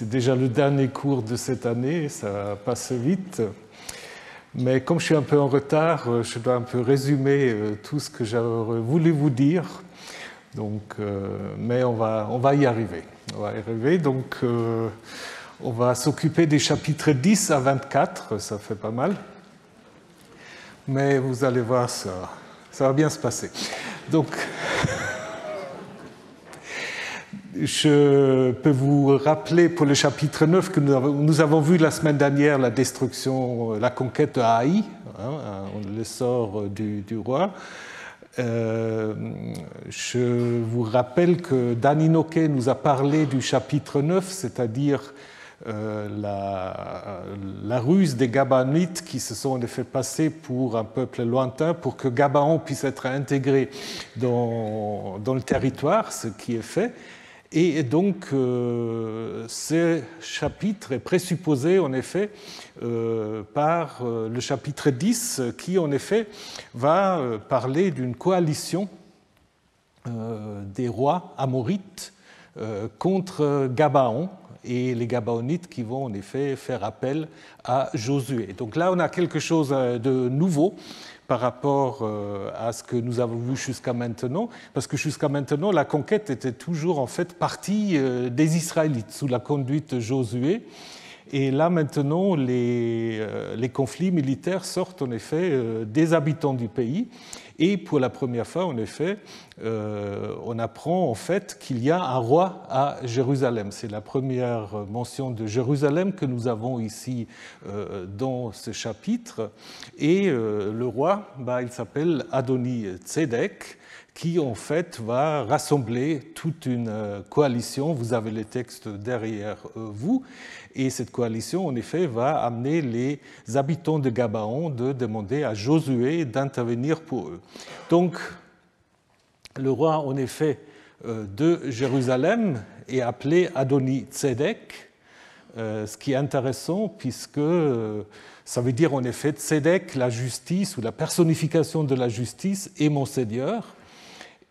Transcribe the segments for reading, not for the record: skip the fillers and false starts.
C'est déjà le dernier cours de cette année, ça passe vite. Mais comme je suis un peu en retard, je dois un peu résumer tout ce que j'aurais voulu vous dire. Donc, mais on va y arriver. On va y arriver. Donc, on va s'occuper des chapitres 10 à 24, ça fait pas mal. Mais vous allez voir, ça va bien se passer. Donc, je peux vous rappeler pour le chapitre 9 que nous avons vu la semaine dernière la destruction, la conquête de Haï, le sort du roi. Je vous rappelle que Dan Inoke nous a parlé du chapitre 9, c'est-à-dire la ruse des Gabaonites qui se sont en effet passés pour un peuple lointain pour que Gabaon puisse être intégré dans le territoire, ce qui est fait. Et donc, ce chapitre est présupposé, en effet, par le chapitre 10, qui, en effet, va parler d'une coalition des rois amorites contre Gabaon, et les Gabaonites qui vont, en effet, faire appel à Josué. Donc là, on a quelque chose de nouveau par rapport à ce que nous avons vu jusqu'à maintenant, parce que jusqu'à maintenant, la conquête était toujours en fait partie des Israélites sous la conduite de Josué. Et là, maintenant, les conflits militaires sortent en effet des habitants du pays. Et pour la première fois, en effet, on apprend en fait qu'il y a un roi à Jérusalem. C'est la première mention de Jérusalem que nous avons ici dans ce chapitre. Et le roi, il s'appelle Adoni-Tzedek, qui en fait va rassembler toute une coalition. Vous avez les textes derrière vous. Et cette coalition, en effet, va amener les habitants de Gabaon de demander à Josué d'intervenir pour eux. Donc, le roi, en effet, de Jérusalem est appelé Adoni-Tzedek, ce qui est intéressant puisque ça veut dire en effet Tzedek, la justice ou la personnification de la justice, est mon Seigneur.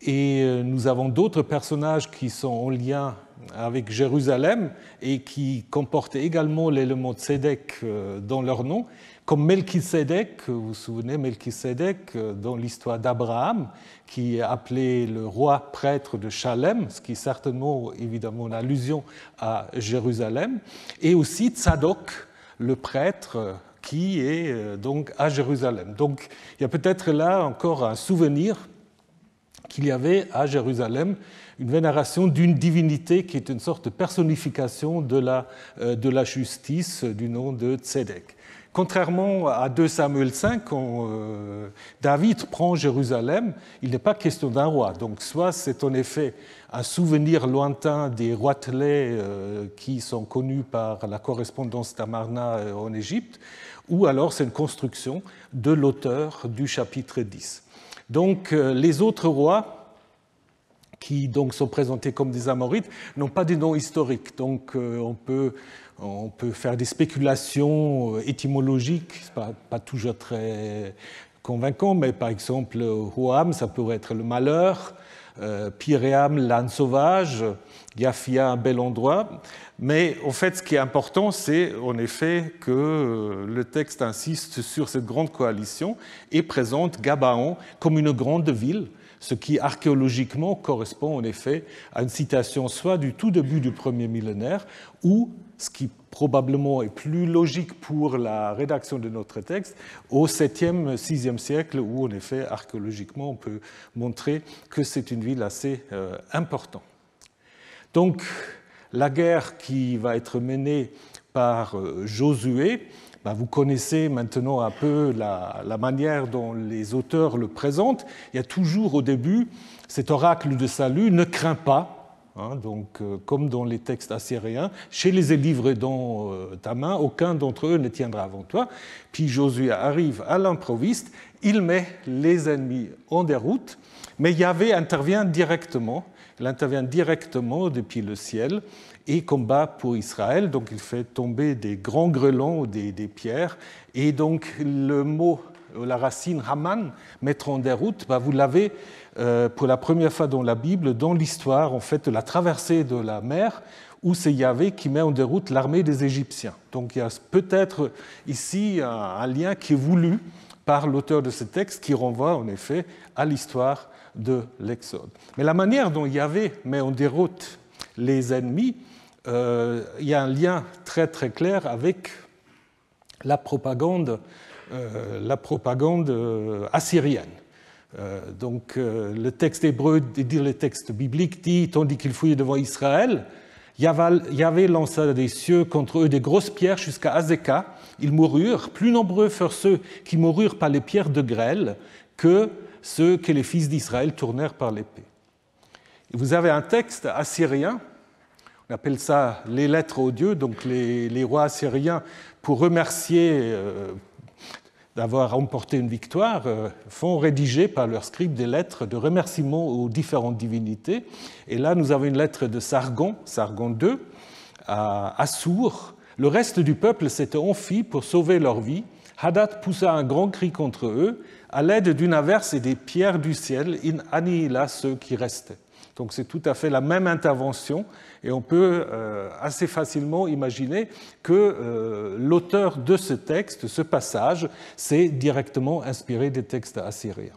Et nous avons d'autres personnages qui sont en lien avec Jérusalem et qui comportent également l'élément Tzedek dans leur nom, comme Melchisédek, vous vous souvenez, Melchisédek dans l'histoire d'Abraham, qui est appelé le roi prêtre de Chalem, ce qui est certainement évidemment une allusion à Jérusalem, et aussi Tzadok, le prêtre qui est donc à Jérusalem. Donc il y a peut-être là encore un souvenir qu'il y avait à Jérusalem une vénération d'une divinité qui est une sorte de personnification de la justice du nom de Tzedek. Contrairement à 2 Samuel 5, quand David prend Jérusalem, il n'est pas question d'un roi. Donc soit c'est en effet un souvenir lointain des roitelets qui sont connus par la correspondance d'Amarna en Égypte, ou alors c'est une construction de l'auteur du chapitre 10. Donc les autres rois qui donc sont présentés comme des Amorites n'ont pas de nom historique. Donc on peut faire des spéculations étymologiques, ce n'est pas toujours très convaincant, mais par exemple Hoam, ça pourrait être le malheur, Piréam, l'âne sauvage, Yaphia, un bel endroit. Mais en fait, ce qui est important, c'est en effet que le texte insiste sur cette grande coalition et présente Gabaon comme une grande ville, ce qui archéologiquement correspond en effet à une citation soit du tout début du premier millénaire, ou, ce qui probablement est plus logique pour la rédaction de notre texte, au 7e, 6e siècle, où en effet archéologiquement on peut montrer que c'est une ville assez importante. Donc la guerre qui va être menée par Josué, vous connaissez maintenant un peu la manière dont les auteurs le présentent. Il y a toujours au début cet oracle de salut, ne crains pas, donc, comme dans les textes assyriens, chez les livrés dans ta main, aucun d'entre eux ne tiendra avant toi. Puis Josué arrive à l'improviste, il met les ennemis en déroute, mais Yahvé intervient directement. Il intervient directement depuis le ciel et combat pour Israël. Donc il fait tomber des grands grêlons ou des pierres. Et donc le mot, la racine Haman, mettre en déroute, vous l'avez pour la première fois dans la Bible, dans l'histoire en fait, de la traversée de la mer, où c'est Yahvé qui met en déroute l'armée des Égyptiens. Donc il y a peut-être ici un lien qui est voulu par l'auteur de ce texte qui renvoie en effet à l'histoire de l'Exode. Mais la manière dont Yahvé met en déroute les ennemis, il y a un lien très très clair avec la propagande assyrienne. Donc le texte hébreu, le texte biblique dit, tandis qu'ils fouillaient devant Israël, Yahvé lança des cieux contre eux des grosses pierres jusqu'à Azekah. Ils moururent. Plus nombreux furent ceux qui moururent par les pierres de grêle que ceux que les fils d'Israël tournèrent par l'épée. Et vous avez un texte assyrien, on appelle ça les lettres aux dieux, donc les rois assyriens, pour remercier d'avoir remporté une victoire, font rédiger par leurs scribes des lettres de remerciement aux différentes divinités. Et là, nous avons une lettre de Sargon, Sargon II, à Assour. Le reste du peuple s'était enfui pour sauver leur vie. Hadad poussa un grand cri contre eux. À l'aide d'une averse et des pierres du ciel, il annihila ceux qui restaient. Donc c'est tout à fait la même intervention et on peut assez facilement imaginer que l'auteur de ce texte, ce passage, s'est directement inspiré des textes assyriens.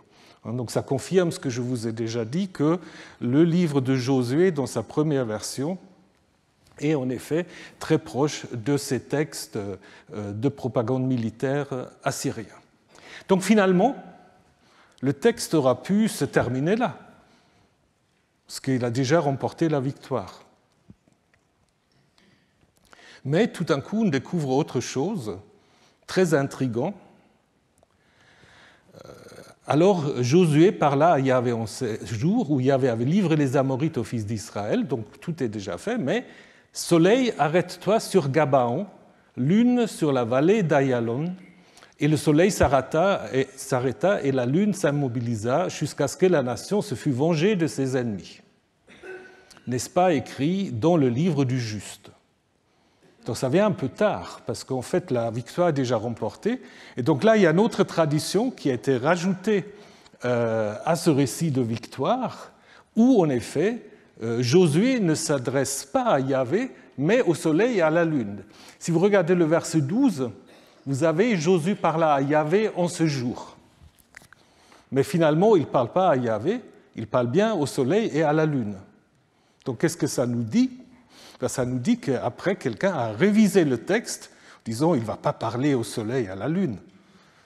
Donc ça confirme ce que je vous ai déjà dit, que le livre de Josué, dans sa première version, est en effet très proche de ces textes de propagande militaire assyriens. Donc finalement, le texte aura pu se terminer là, parce qu'il a déjà remporté la victoire. Mais tout d'un coup, on découvre autre chose, très intriguant. Alors Josué parla à Yahvé en ces jours où Yahvé avait livré les Amorites aux fils d'Israël, donc tout est déjà fait, mais soleil, arrête-toi sur Gabaon, lune sur la vallée d'Ayalon. Et le soleil s'arrêta et la lune s'immobilisa jusqu'à ce que la nation se fût vengée de ses ennemis. N'est-ce pas écrit dans le livre du juste? Donc ça vient un peu tard, parce qu'en fait la victoire est déjà remportée. Et donc là, il y a une autre tradition qui a été rajoutée à ce récit de victoire, où en effet, Josué ne s'adresse pas à Yahvé, mais au soleil et à la lune. Si vous regardez le verset 12, vous avez Josué parla à Yahvé en ce jour. Mais finalement, il ne parle pas à Yahvé, il parle bien au soleil et à la lune. Donc qu'est-ce que ça nous dit? Ça nous dit qu'après, quelqu'un a révisé le texte, disant il ne va pas parler au soleil et à la lune.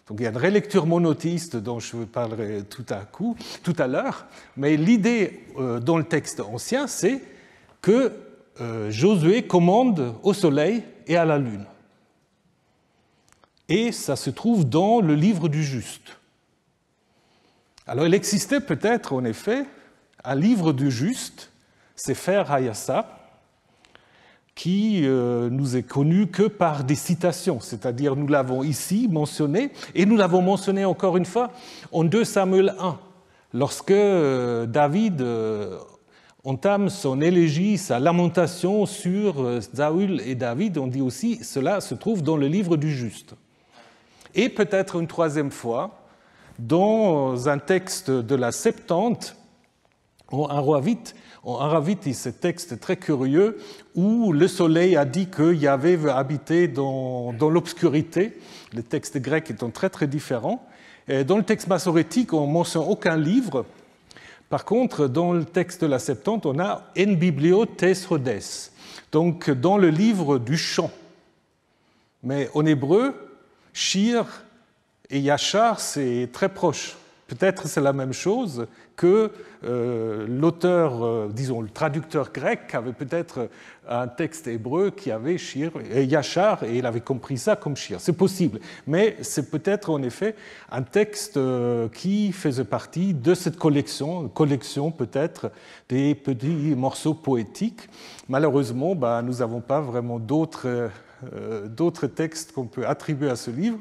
Donc il y a une relecture monothéiste dont je vous parlerai tout à l'heure, mais l'idée dans le texte ancien, c'est que Josué commande au soleil et à la lune. Et ça se trouve dans le livre du juste. Alors il existait peut-être en effet un livre du juste, Sefer Hayassa, qui nous est connu que par des citations, c'est-à-dire nous l'avons ici mentionné, et nous l'avons mentionné encore une fois en 2 Samuel 1, lorsque David entame son élégie, sa lamentation sur Saül et David, on dit aussi cela se trouve dans le livre du juste. Et peut-être une troisième fois, dans un texte de la Septante, en aravite, il y a ce texte très curieux où le soleil a dit que Yahvé veut habiter dans l'obscurité, le texte grec étant très très différent. Et dans le texte massorétique, on ne mentionne aucun livre. Par contre, dans le texte de la Septante, on a En biblio tes rhodes, donc dans le livre du chant. Mais en hébreu, Shir et Yachar, c'est très proche. Peut-être c'est la même chose que l'auteur, disons le traducteur grec, avait peut-être un texte hébreu qui avait Shir et Yachar et il avait compris ça comme Shir. C'est possible, mais c'est peut-être en effet un texte qui faisait partie de cette collection peut-être des petits morceaux poétiques. Malheureusement, nous n'avons pas vraiment d'autres textes qu'on peut attribuer à ce livre.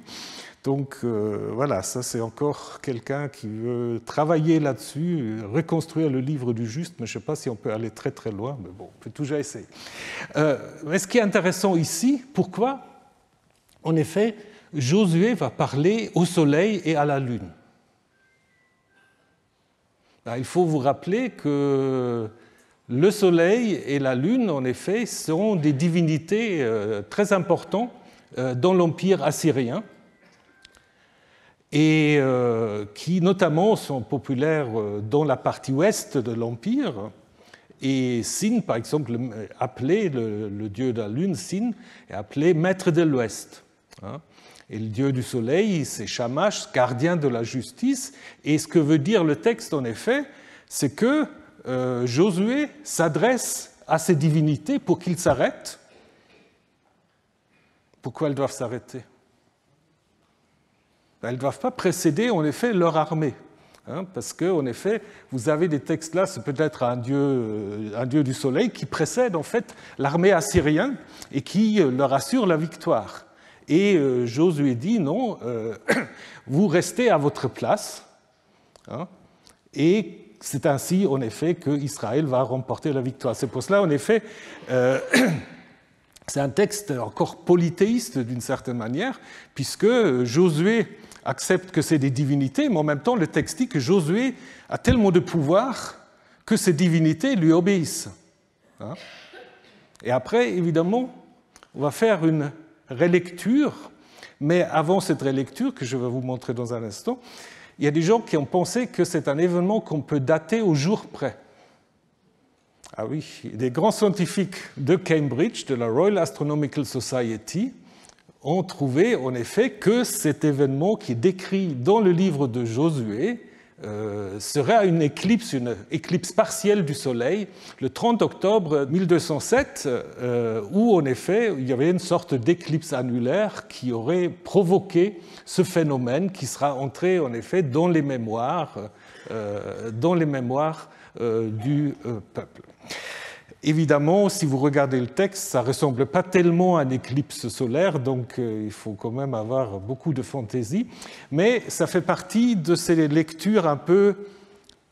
Donc voilà, ça c'est encore quelqu'un qui veut travailler là-dessus, reconstruire le livre du juste, mais je ne sais pas si on peut aller très très loin, mais bon, on peut toujours essayer. Mais ce qui est intéressant ici, pourquoi? En effet, Josué va parler au soleil et à la lune. Il faut vous rappeler que le Soleil et la Lune, en effet, sont des divinités très importantes dans l'Empire assyrien et qui notamment sont populaires dans la partie ouest de l'Empire. Et Sin, par exemple, appelé le dieu de la Lune, Sin, est appelé maître de l'Ouest. Et le dieu du Soleil, c'est Shamash, gardien de la justice. Et ce que veut dire le texte, en effet, c'est que Josué s'adresse à ces divinités pour qu'ils s'arrêtent. Pourquoi elles doivent s'arrêter? Elles ne doivent pas précéder, en effet, leur armée. Parce que, en effet, vous avez des textes là, c'est peut-être un dieu du soleil qui précède en fait l'armée assyrienne et qui leur assure la victoire. Et Josué dit non, vous restez à votre place. Et c'est ainsi, en effet, qu'Israël va remporter la victoire. C'est pour cela, en effet, c'est un texte encore polythéiste d'une certaine manière, puisque Josué accepte que c'est des divinités, mais en même temps, le texte dit que Josué a tellement de pouvoir que ces divinités lui obéissent. Et après, évidemment, on va faire une relecture, mais avant cette relecture, que je vais vous montrer dans un instant, il y a des gens qui ont pensé que c'est un événement qu'on peut dater au jour près. Ah oui, des grands scientifiques de Cambridge, de la Royal Astronomical Society, ont trouvé en effet que cet événement qui est décrit dans le livre de Josué serait une éclipse partielle du Soleil, le 30 octobre 1207, où en effet il y avait une sorte d'éclipse annulaire qui aurait provoqué ce phénomène qui sera entré en effet dans les mémoires du peuple. Évidemment, si vous regardez le texte, ça ne ressemble pas tellement à une éclipse solaire, donc il faut quand même avoir beaucoup de fantaisie, mais ça fait partie de ces lectures un peu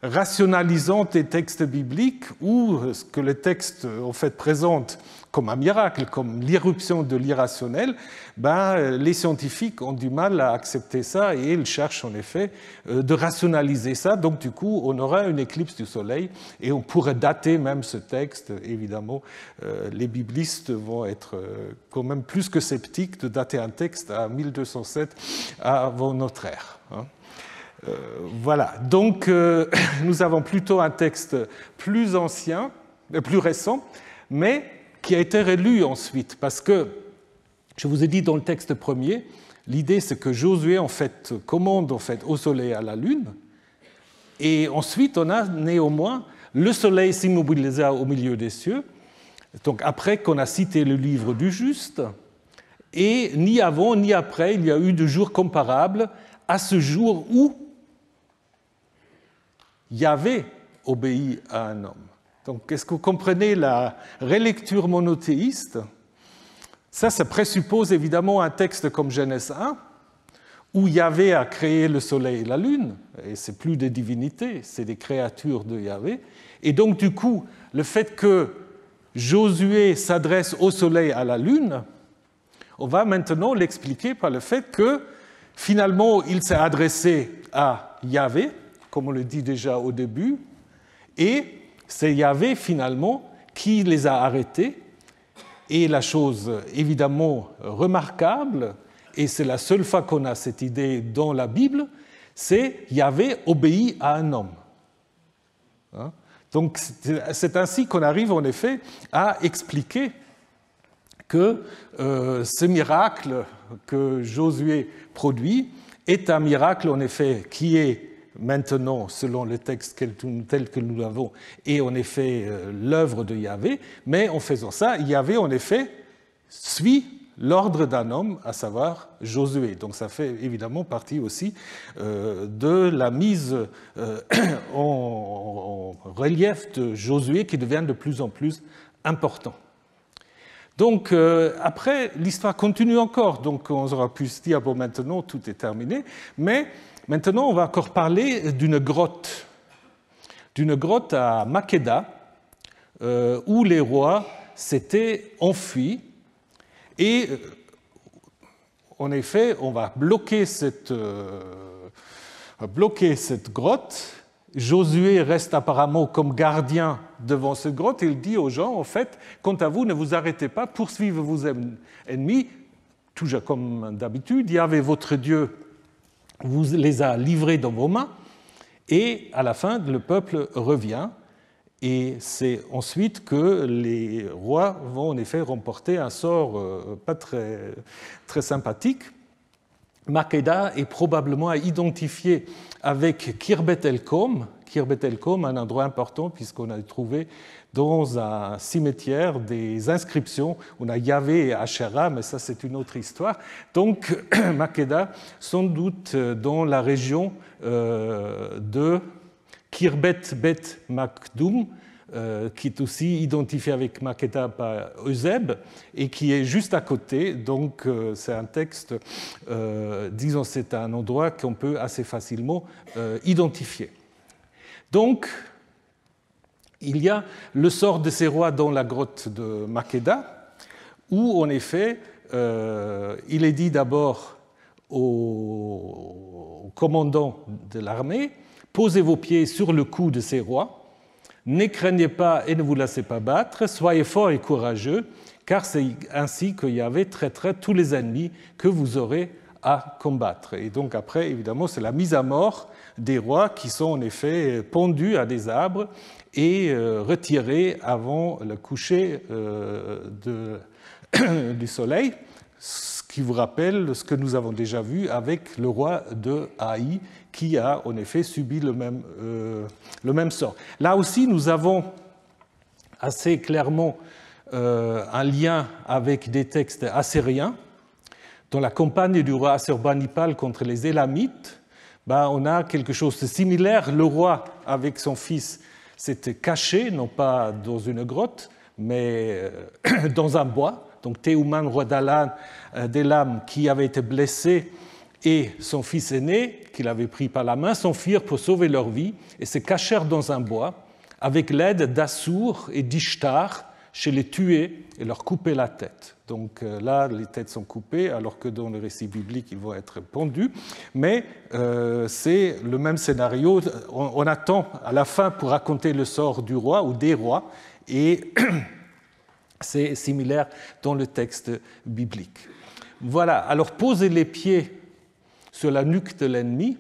rationalisantes des textes bibliques, où ce que le texte en fait présente comme un miracle, comme l'irruption de l'irrationnel, les scientifiques ont du mal à accepter ça et ils cherchent en effet de rationaliser ça. Donc du coup, on aura une éclipse du Soleil et on pourrait dater même ce texte. Évidemment, les biblistes vont être quand même plus que sceptiques de dater un texte à 1207 avant notre ère. Voilà, donc nous avons plutôt un texte plus ancien, plus récent, mais qui a été relu ensuite, parce que, je vous ai dit dans le texte premier, l'idée c'est que Josué en fait commande en fait au soleil et à la lune, et ensuite on a néanmoins le soleil s'immobilisa au milieu des cieux, donc après qu'on a cité le livre du juste, et ni avant ni après il y a eu de jour comparable à ce jour où Yahvé obéit à un homme. Donc, est-ce que vous comprenez la relecture monothéiste? Ça présuppose évidemment un texte comme Genèse 1, où Yahvé a créé le soleil et la lune, et ce n'est plus des divinités, c'est des créatures de Yahvé. Et donc, du coup, le fait que Josué s'adresse au soleil et à la lune, on va maintenant l'expliquer par le fait que, finalement, il s'est adressé à Yahvé, comme on le dit déjà au début, et c'est Yahvé finalement qui les a arrêtés. Et la chose évidemment remarquable, et c'est la seule fois qu'on a cette idée dans la Bible, c'est Yahvé obéit à un homme. Donc c'est ainsi qu'on arrive en effet à expliquer que ce miracle que Josué produit est un miracle en effet qui est maintenant, selon le texte tel que nous l'avons, est en effet l'œuvre de Yahvé, mais en faisant ça, Yahvé en effet suit l'ordre d'un homme, à savoir Josué. Donc ça fait évidemment partie aussi de la mise en relief de Josué qui devient de plus en plus important. Donc après, l'histoire continue encore, donc on aura pu se dire, bon maintenant tout est terminé, mais maintenant on va encore parler d'une grotte à Makeda, où les rois s'étaient enfuis, et en effet on va bloquer cette grotte, Josué reste apparemment comme gardien devant cette grotte. Il dit aux gens, en fait, quant à vous, ne vous arrêtez pas, poursuivez vos ennemis, toujours comme d'habitude. Yahvé, votre Dieu, vous les a livrés dans vos mains. Et à la fin, le peuple revient. Et c'est ensuite que les rois vont en effet remporter un sort pas très, très sympathique. Makeda est probablement à identifier avec Khirbet el-Kom. Khirbet el-Kom, un endroit important puisqu'on a trouvé dans un cimetière des inscriptions. On a Yahvé et Asherah, mais ça c'est une autre histoire. Donc Makeda, sans doute dans la région de Khirbet Bet Makdoum, qui est aussi identifié avec Makeda par Euseb et qui est juste à côté. Donc c'est un texte, disons c'est un endroit qu'on peut assez facilement identifier. Donc il y a le sort de ces rois dans la grotte de Makeda, où en effet il est dit d'abord au commandant de l'armée: posez vos pieds sur le cou de ces rois, ne craignez pas et ne vous laissez pas battre, soyez forts et courageux, car c'est ainsi que Yahvé traitera tous les ennemis que vous aurez à combattre. Et donc après, évidemment, c'est la mise à mort des rois qui sont en effet pendus à des arbres et retirés avant le coucher du soleil, ce qui vous rappelle ce que nous avons déjà vu avec le roi de Haï, qui a en effet subi le même sort. Là aussi, nous avons assez clairement un lien avec des textes assyriens. Dans la campagne du roi Assurbanipal contre les Élamites, on a quelque chose de similaire. Le roi, avec son fils, s'était caché, non pas dans une grotte, mais dans un bois. Donc Théouman, roi d'Élam, qui avait été blessé, et son fils aîné, qu'il avait pris par la main, s'enfuirent pour sauver leur vie et se cachèrent dans un bois avec l'aide d'Assur et d'Ishtar chez les tués et leur couper la tête. Donc là, les têtes sont coupées, alors que dans le récit biblique, ils vont être pendus. Mais c'est le même scénario. On attend à la fin pour raconter le sort du roi ou des rois, et c'est similaire dans le texte biblique. Voilà, alors poser les pieds sur la nuque de l'ennemi,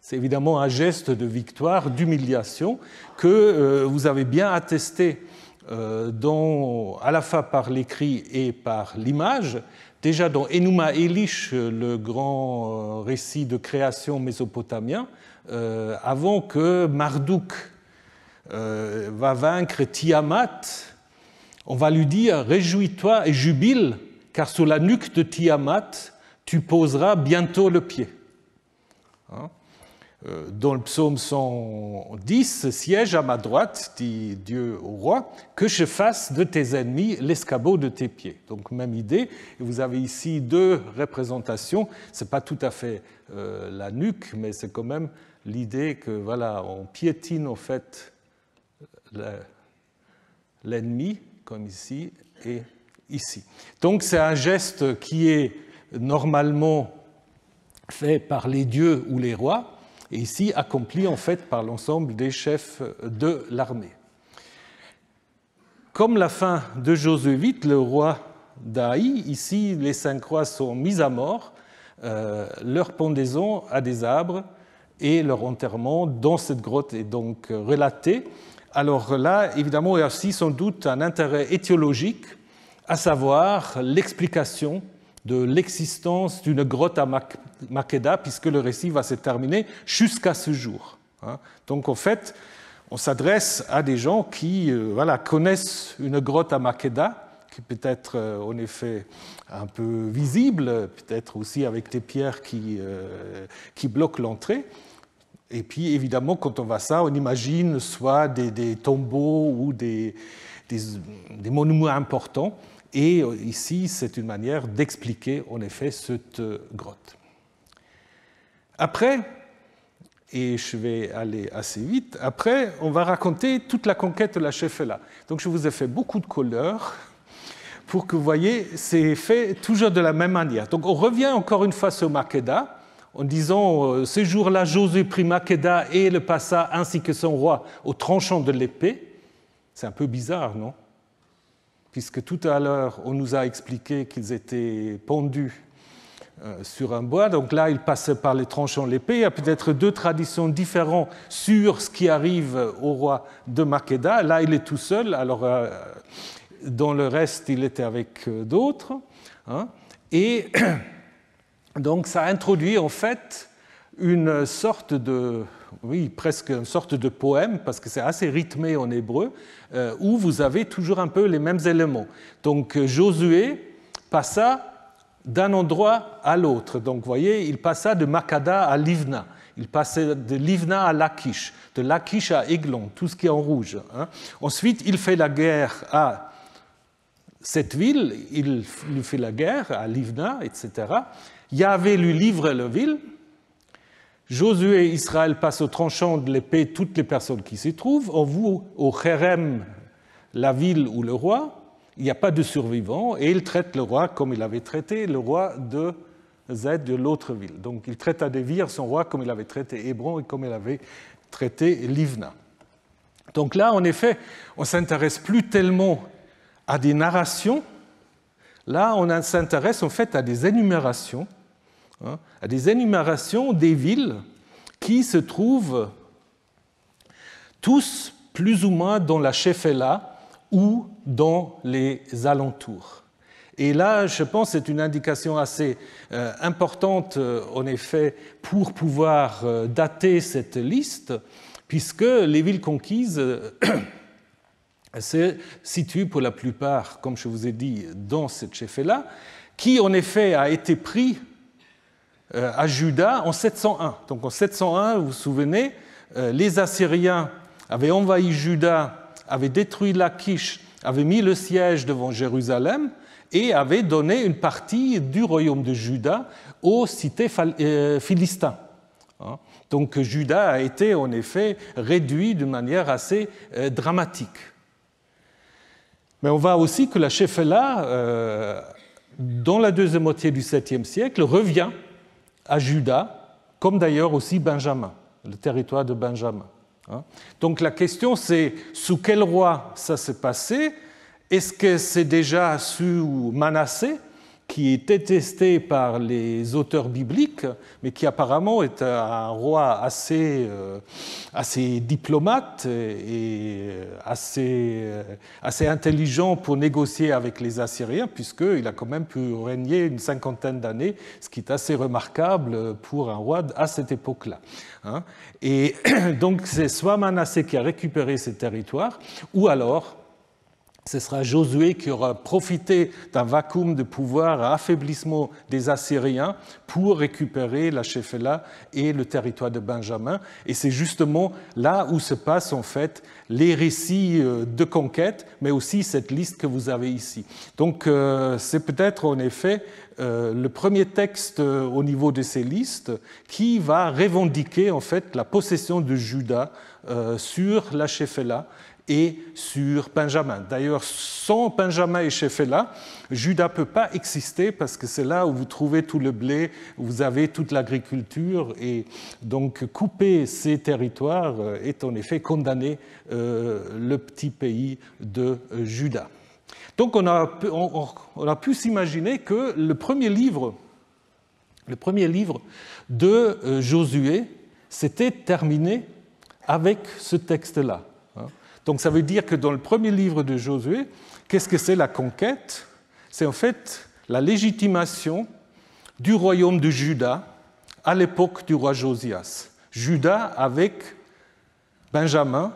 c'est évidemment un geste de victoire, d'humiliation, que vous avez bien attesté à la fois par l'écrit et par l'image. Déjà dans Enuma Elish, le grand récit de création mésopotamien, avant que Marduk va vaincre Tiamat, on va lui dire « Réjouis-toi et jubile, car sur la nuque de Tiamat, tu poseras bientôt le pied. » Dans le psaume 110, « Siège à ma droite, dit Dieu au roi, que je fasse de tes ennemis l'escabeau de tes pieds. » Donc même idée. Et vous avez ici deux représentations. Ce n'est pas tout à fait la nuque, mais c'est quand même l'idée que voilà, on piétine en fait l'ennemi, comme ici et ici. Donc c'est un geste qui est normalement fait par les dieux ou les rois, et ici accompli en fait par l'ensemble des chefs de l'armée. Comme la fin de Josué 8, le roi d'Haï, ici les 5 rois sont mis à mort, leur pendaison à des arbres et leur enterrement dans cette grotte est donc relaté. Alors là, évidemment, il y a aussi sans doute un intérêt étiologique, à savoir l'explication de l'existence d'une grotte à Makeda, puisque le récit va se terminer jusqu'à ce jour. Donc en fait, on s'adresse à des gens qui connaissent une grotte à Makeda, qui peut être en effet un peu visible, peut-être aussi avec des pierres qui bloquent l'entrée. Et puis évidemment, quand on voit ça, on imagine soit des tombeaux ou des monuments importants. Et ici, c'est une manière d'expliquer en effet cette grotte. Après, et je vais aller assez vite, après, on va raconter toute la conquête de la Shephelah. Donc je vous ai fait beaucoup de couleurs pour que vous voyez, c'est fait toujours de la même manière. Donc on revient encore une fois sur Makeda. en disant ce jour-là, Josué prit Makeda et le passa ainsi que son roi au tranchant de l'épée. C'est un peu bizarre, non? Puisque tout à l'heure, on nous a expliqué qu'ils étaient pendus sur un bois. Donc là, il passait par les tranchants de l'épée. Il y a peut-être deux traditions différentes sur ce qui arrive au roi de Makeda. Là, il est tout seul. Alors, dans le reste, il était avec d'autres. Et donc, ça introduit en fait une sorte de, oui, presque une sorte de poème, parce que c'est assez rythmé en hébreu, où vous avez toujours un peu les mêmes éléments. Donc, Josué passa d'un endroit à l'autre. Donc, vous voyez, il passa de Makeda à Livna. Il passait de Livna à Lachish, de Lachish à Églon, tout ce qui est en rouge. Ensuite, il fait la guerre à cette ville, il lui fait la guerre à Livna, etc. Yahvé lui livre la ville. Josué et Israël passent au tranchant de l'épée toutes les personnes qui s'y trouvent. On voue au Kherem la ville ou le roi. Il n'y a pas de survivants et il traite le roi comme il avait traité le roi de Z de l'autre ville. Donc il traite à Dévir son roi comme il avait traité Hébron et comme il avait traité Livna. Donc là, en effet, on ne s'intéresse plus tellement à des narrations. Là, on s'intéresse en fait à des énumérations, des villes qui se trouvent tous plus ou moins dans la Shephélah ou dans les alentours. Et là, je pense que c'est une indication assez importante, en effet, pour pouvoir dater cette liste, puisque les villes conquises se situent pour la plupart, comme je vous ai dit, dans cette Shephélah, qui en effet a été pris à Juda en 701. Donc en 701, vous vous souvenez, les Assyriens avaient envahi Juda, avaient détruit Lachish, avaient mis le siège devant Jérusalem et avaient donné une partie du royaume de Juda aux cités philistins. Donc Juda a été en effet réduit de manière assez dramatique. Mais on voit aussi que la Shephélah, dans la deuxième moitié du 7e siècle, revient à Juda, comme d'ailleurs aussi Benjamin, le territoire de Benjamin. Donc la question c'est sous quel roi ça s'est passé? Est-ce que c'est déjà sous Manassé, qui est détesté par les auteurs bibliques, mais qui apparemment est un roi assez diplomate et assez intelligent pour négocier avec les Assyriens, puisqu'il a quand même pu régner une cinquantaine d'années, ce qui est assez remarquable pour un roi à cette époque-là. Et donc c'est soit Manassé qui a récupéré ces territoires, ou alors ce sera Josué qui aura profité d'un vacuum de pouvoir, un affaiblissement des Assyriens pour récupérer la Shephélah et le territoire de Benjamin. Et c'est justement là où se passent en fait les récits de conquête, mais aussi cette liste que vous avez ici. Donc c'est peut-être en effet le premier texte au niveau de ces listes qui va revendiquer en fait la possession de Juda sur la Shephélah et sur Benjamin. D'ailleurs, sans Benjamin et Shephélah, Juda ne peut pas exister parce que c'est là où vous trouvez tout le blé, où vous avez toute l'agriculture, et donc couper ces territoires est en effet condamner le petit pays de Juda. Donc on a pu s'imaginer que le premier livre de Josué s'était terminé avec ce texte-là. Donc ça veut dire que dans le premier livre de Josué, qu'est-ce que c'est la conquête? C'est en fait la légitimation du royaume de Juda à l'époque du roi Josias. Juda avec Benjamin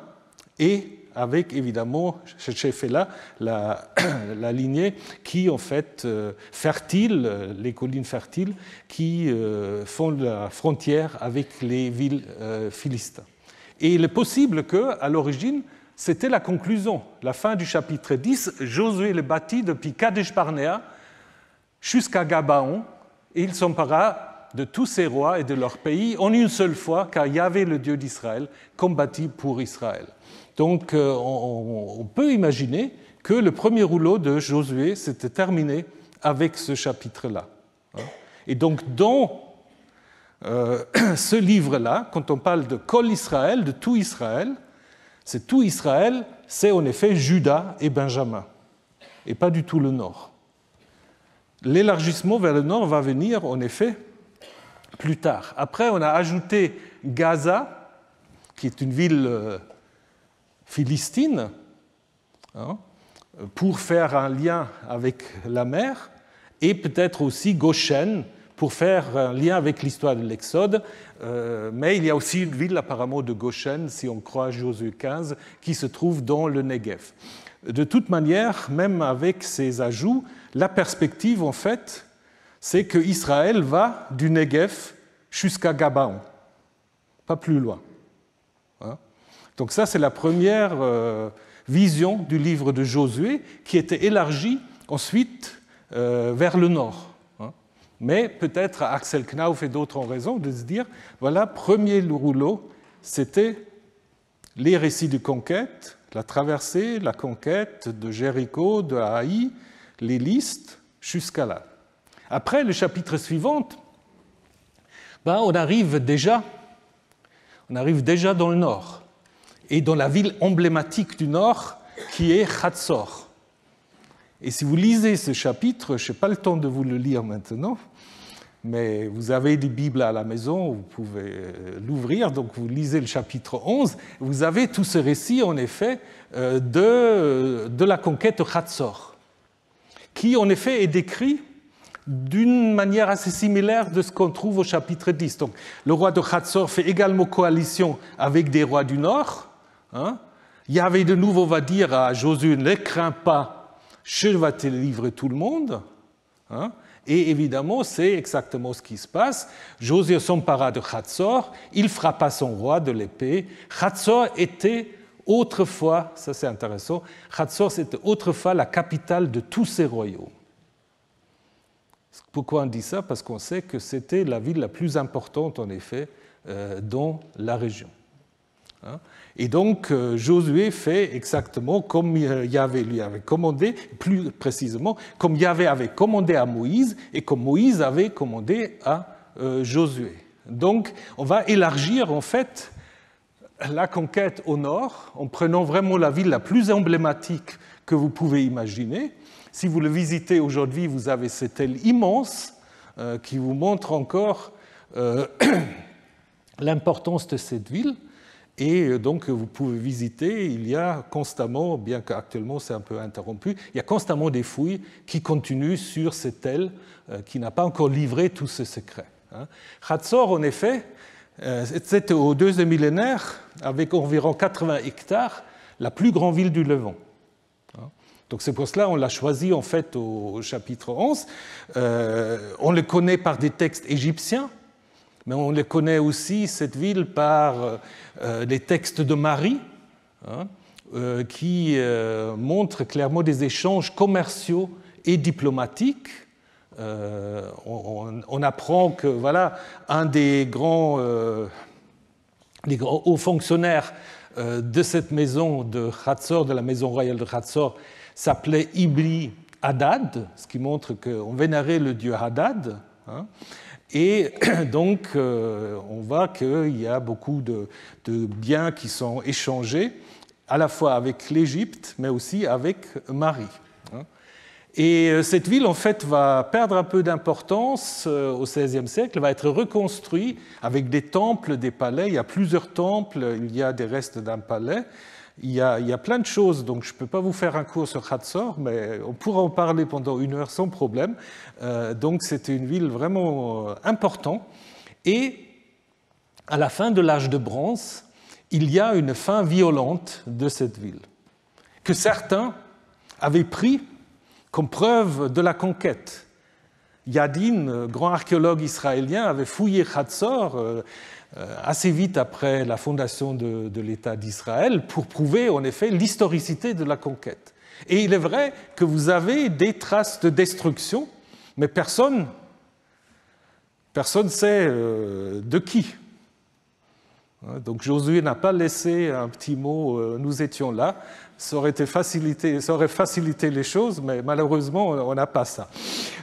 et avec évidemment Shephélah, la lignée qui en fait fertile, les collines fertiles qui font la frontière avec les villes philistines. Et il est possible qu'à l'origine, c'était la conclusion. La fin du chapitre 10, Josué le bâtit depuis Kadesh-Barnéa jusqu'à Gabaon, et il s'empara de tous ses rois et de leur pays en une seule fois, car Yahvé, le Dieu d'Israël, combattit pour Israël. Donc on peut imaginer que le premier rouleau de Josué s'était terminé avec ce chapitre-là. Et donc dans ce livre-là, quand on parle de Kol Israël, de tout Israël, c'est tout Israël, c'est en effet Juda et Benjamin, et pas du tout le nord. L'élargissement vers le nord va venir en effet plus tard. Après, on a ajouté Gaza, qui est une ville philistine, hein, pour faire un lien avec la mer, et peut-être aussi Goshen, pour faire un lien avec l'histoire de l'Exode. Mais il y a aussi une ville apparemment de Goshen, si on croit Josué 15, qui se trouve dans le Negev. De toute manière, même avec ces ajouts, la perspective, en fait, c'est que Israël va du Negev jusqu'à Gabaon, pas plus loin. Hein? Donc ça, c'est la première vision du livre de Josué, qui était élargie ensuite vers le nord. Mais peut-être Axel Knauf et d'autres ont raison de se dire, voilà, premier rouleau, c'était les récits de conquête, la traversée, la conquête de Jéricho, de Haï, les listes, jusqu'à là. Après, le chapitre suivant, on arrive déjà dans le nord, et dans la ville emblématique du nord, qui est Hatzor. Et si vous lisez ce chapitre, je n'ai pas le temps de vous le lire maintenant, mais vous avez des Bibles à la maison, vous pouvez l'ouvrir, donc vous lisez le chapitre 11, vous avez tout ce récit, en effet, de la conquête de Hatzor, qui, en effet, est décrit d'une manière assez similaire de ce qu'on trouve au chapitre 10. Donc, le roi de Hatzor fait également coalition avec des rois du Nord. Hein. Yahvé de nouveau va dire à Josué, ne crains pas, je vais te livrer tout le monde. Hein. Et évidemment, c'est exactement ce qui se passe. Josué s'empara de Hatzor, il frappa son roi de l'épée. Hatzor était autrefois, ça c'est intéressant, Hatzor c'était autrefois la capitale de tous ces royaumes. Pourquoi on dit ça? Parce qu'on sait que c'était la ville la plus importante, en effet, dans la région. Et donc, Josué fait exactement comme Yahvé lui avait commandé, plus précisément, comme Yahvé avait commandé à Moïse et comme Moïse avait commandé à Josué. Donc, on va élargir, en fait, la conquête au nord, en prenant vraiment la ville la plus emblématique que vous pouvez imaginer. Si vous le visitez aujourd'hui, vous avez cette aile immense qui vous montre encore l'importance de cette ville. Et donc, vous pouvez visiter, il y a constamment, bien qu'actuellement c'est un peu interrompu, il y a constamment des fouilles qui continuent sur cette aile qui n'a pas encore livré tous ses secrets. Hatzor, en effet, c'était au deuxième millénaire, avec environ 80 hectares, la plus grande ville du Levant. Donc c'est pour cela qu'on l'a choisi en fait au chapitre 11. On le connaît par des textes égyptiens, mais on le connaît aussi, cette ville, par les textes de Marie, qui montrent clairement des échanges commerciaux et diplomatiques. On apprend que voilà, un des grands hauts fonctionnaires de cette maison de Hatzor, de la maison royale de Hatzor, s'appelait Ibri Hadad, ce qui montre qu'on vénérait le dieu Hadad. Et donc, on voit qu'il y a beaucoup de biens qui sont échangés, à la fois avec l'Égypte, mais aussi avec Marie. Et cette ville, en fait, va perdre un peu d'importance au XVIe siècle, elle va être reconstruite avec des temples, des palais. Il y a plusieurs temples, il y a des restes d'un palais. Il y a plein de choses, donc je ne peux pas vous faire un cours sur Hatzor, mais on pourra en parler pendant 1 heure sans problème. Donc c'était une ville vraiment importante. Et à la fin de l'âge de bronze, il y a une fin violente de cette ville, que certains avaient pris comme preuve de la conquête. Yadin, grand archéologue israélien, avait fouillé Hatzor assez vite après la fondation de l'État d'Israël pour prouver en effet l'historicité de la conquête. Et il est vrai que vous avez des traces de destruction, mais personne ne sait de qui. Donc Josué n'a pas laissé un petit mot « nous étions là ». Ça aurait facilité les choses, mais malheureusement, on n'a pas ça.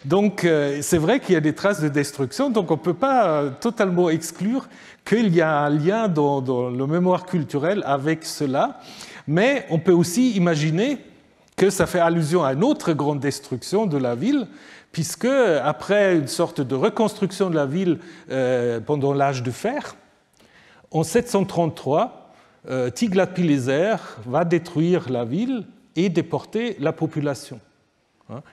Donc c'est vrai qu'il y a des traces de destruction, donc on ne peut pas totalement exclure qu'il y a un lien dans le mémoire culturel avec cela, mais on peut aussi imaginer que ça fait allusion à une autre grande destruction de la ville, puisque après une sorte de reconstruction de la ville pendant l'âge de fer, en 733, Tiglath-Pileser va détruire la ville et déporter la population.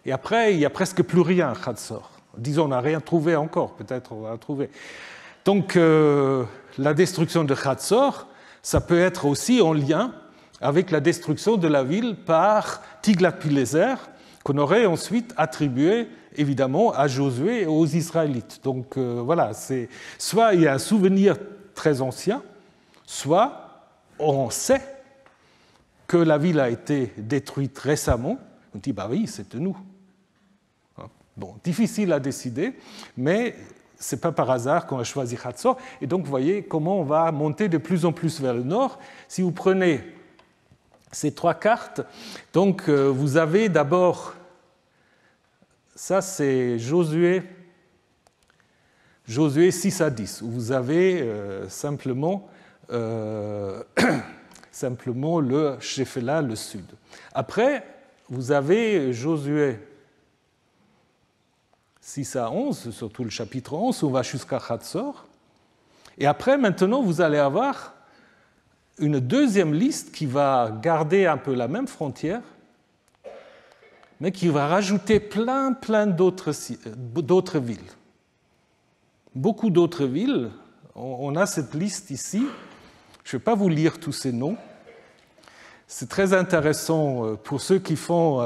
Et après, il n'y a presque plus rien à Hatzor. Disons, on n'a rien trouvé encore, peut-être on va trouver. Donc, la destruction de Hatzor, ça peut être aussi en lien avec la destruction de la ville par Tiglath-Pileser, qu'on aurait ensuite attribué évidemment à Josué et aux Israélites. Donc voilà, soit il y a un souvenir très ancien, soit on sait que la ville a été détruite récemment. On dit, bah oui, c'est de nous. Bon, difficile à décider, mais ce n'est pas par hasard qu'on a choisi Hatzor. Et donc, vous voyez comment on va monter de plus en plus vers le nord. Si vous prenez ces trois cartes, donc vous avez d'abord, ça c'est Josué 6 à 10, où vous avez simplement le Shephélah, le sud. Après, vous avez Josué 6 à 11, surtout le chapitre 11, où on va jusqu'à Hatzor. Et après, maintenant, vous allez avoir une deuxième liste qui va garder un peu la même frontière, mais qui va rajouter plein d'autres villes. Beaucoup d'autres villes. On a cette liste ici. Je ne vais pas vous lire tous ces noms. C'est très intéressant pour ceux qui font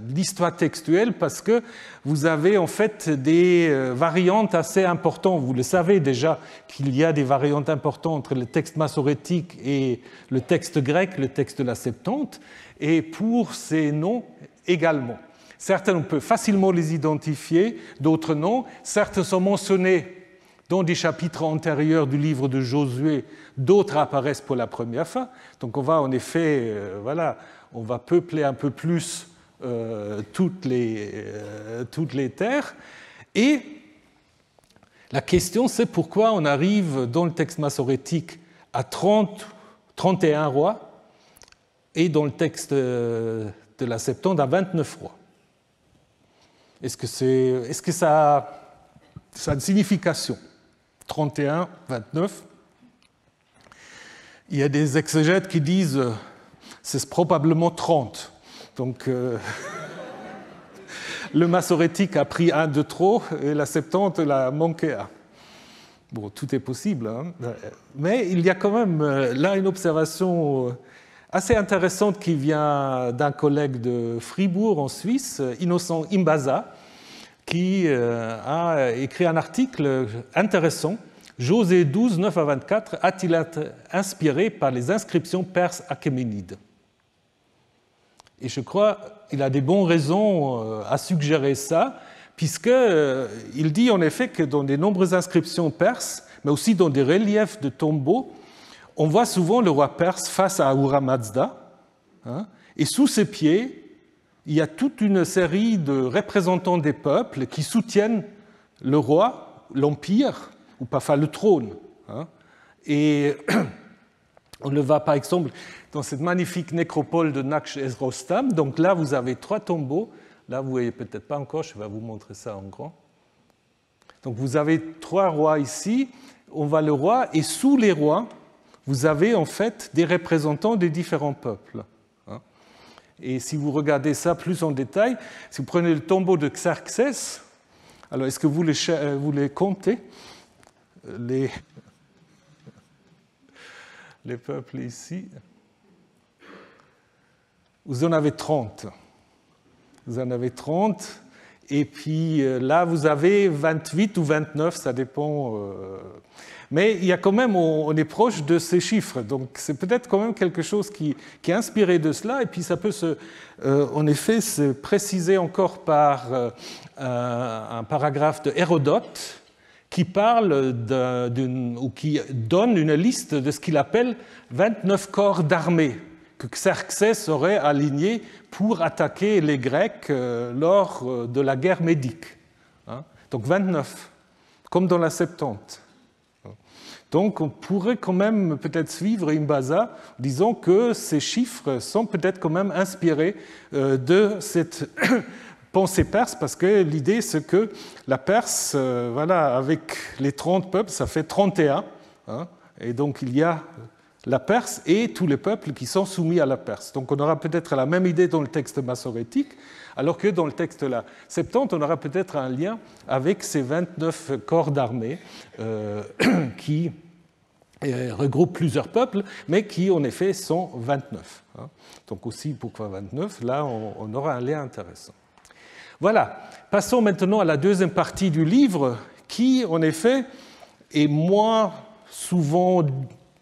l'histoire textuelle parce que vous avez en fait des variantes assez importantes. Vous le savez déjà qu'il y a des variantes importantes entre le texte massorétique et le texte grec, le texte de la Septante, et pour ces noms également. Certains, on peut facilement les identifier, d'autres non. Certains sont mentionnés dans des chapitres antérieurs du livre de Josué, d'autres apparaissent pour la première fois. Donc on va en effet, on va peupler un peu plus toutes les terres. Et la question, c'est pourquoi on arrive dans le texte massorétique à 31 rois et dans le texte de la Septante à 29 rois. Est-ce que ça a une signification ? 31, 29. Il y a des exégètes qui disent c'est probablement 30. Donc le massorétique a pris un de trop et la Septante l'a manqué un. Bon, tout est possible, hein. Mais il y a quand même là une observation assez intéressante qui vient d'un collègue de Fribourg en Suisse, Innocent Imbaza, qui a écrit un article intéressant. Josée 12, 9 à 24 a-t-il été inspiré par les inscriptions perses achéménides? Et je crois qu'il a des bonnes raisons à suggérer ça, puisqu'il dit en effet que dans de nombreuses inscriptions perses, mais aussi dans des reliefs de tombeaux, on voit souvent le roi perse face à Ahura Mazda, hein, et sous ses pieds, il y a toute une série de représentants des peuples qui soutiennent le roi, l'empire, ou parfois le trône. Hein. Et on le voit par exemple dans cette magnifique nécropole de Naksh-Ezrostam. Donc là, vous avez 3 tombeaux. Là, vous ne voyez peut-être pas encore, je vais vous montrer ça en grand. Donc vous avez 3 rois ici. On voit le roi, et sous les rois, vous avez en fait des représentants des différents peuples. Et si vous regardez ça plus en détail, si vous prenez le tombeau de Xerxès, alors est-ce que vous les comptez, les peuples ici? Vous en avez 30. Vous en avez 30. Et puis là, vous avez 28 ou 29, ça dépend. Mais il y a quand même, on est proche de ces chiffres. Donc c'est peut-être quand même quelque chose qui est inspiré de cela. Et puis ça peut en effet se préciser encore par un paragraphe de Hérodote qui parle ou qui donne une liste de ce qu'il appelle 29 corps d'armée que Xerxès aurait alignés pour attaquer les Grecs lors de la guerre médique. Donc 29, comme dans la Septante. Donc on pourrait quand même peut-être suivre Imbasa, disant que ces chiffres sont peut-être quand même inspirés de cette pensée perse, parce que l'idée c'est que la Perse, voilà, avec les 30 peuples, ça fait 31, et donc il y a la Perse et tous les peuples qui sont soumis à la Perse. Donc on aura peut-être la même idée dans le texte massorétique, alors que dans le texte de la Septante, on aura peut-être un lien avec ces 29 corps d'armée qui regroupent plusieurs peuples, mais qui en effet sont 29. Donc aussi, pourquoi 29 ? Là, on aura un lien intéressant. Voilà, passons maintenant à la deuxième partie du livre, qui en effet est moins souvent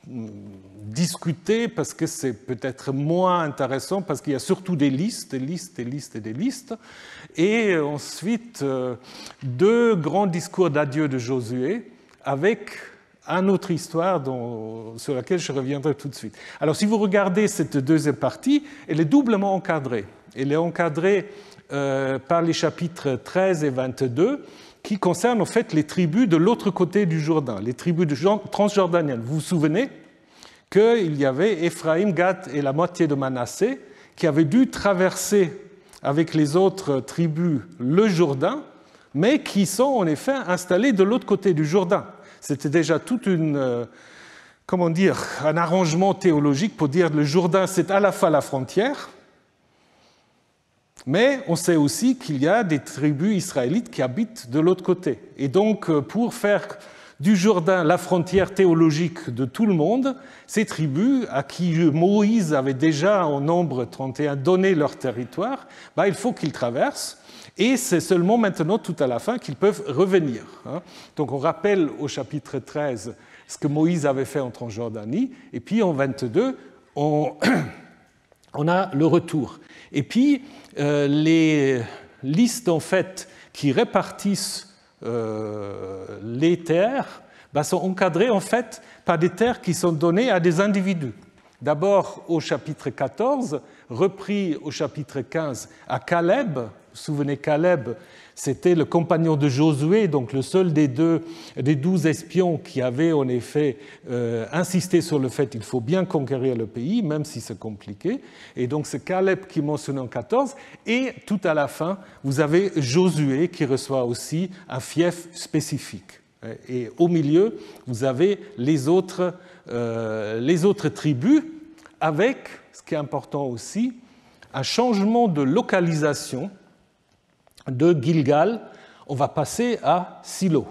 discuté parce que c'est peut-être moins intéressant, parce qu'il y a surtout des listes, des listes, des listes et des listes. Et ensuite, deux grands discours d'adieu de Josué avec une autre histoire sur laquelle je reviendrai tout de suite. Alors, si vous regardez cette deuxième partie, elle est doublement encadrée. Elle est encadrée par les chapitres 13 et 22, qui concernent en fait les tribus de l'autre côté du Jourdain, les tribus transjordaniennes. Vous vous souvenez qu'il y avait Éphraïm, Gad et la moitié de Manassé qui avaient dû traverser avec les autres tribus le Jourdain, mais qui sont en effet installés de l'autre côté du Jourdain. C'était déjà toute un arrangement théologique pour dire que le Jourdain, c'est à la fois la frontière, mais on sait aussi qu'il y a des tribus israélites qui habitent de l'autre côté. Et donc, pour faire du Jourdain la frontière théologique de tout le monde, ces tribus, à qui Moïse avait déjà en nombre 31 donné leur territoire, il faut qu'ils traversent. Et c'est seulement maintenant, tout à la fin, qu'ils peuvent revenir. Donc on rappelle au chapitre 13 ce que Moïse avait fait en Transjordanie, et puis en 22, on a le retour. Et puis, les listes en fait, qui répartissent les terres sont encadrées en fait, par des terres qui sont données à des individus. D'abord au chapitre 14, repris au chapitre 15 à Caleb. Vous vous souvenez, Caleb, c'était le compagnon de Josué, donc le seul des 12 espions qui avait en effet insisté sur le fait qu'il faut bien conquérir le pays, même si c'est compliqué. Et donc c'est Caleb qui est mentionné en 14. Et tout à la fin, vous avez Josué qui reçoit aussi un fief spécifique. Et au milieu, vous avez les autres tribus, avec, ce qui est important aussi, un changement de localisation de Gilgal. On va passer à Silo.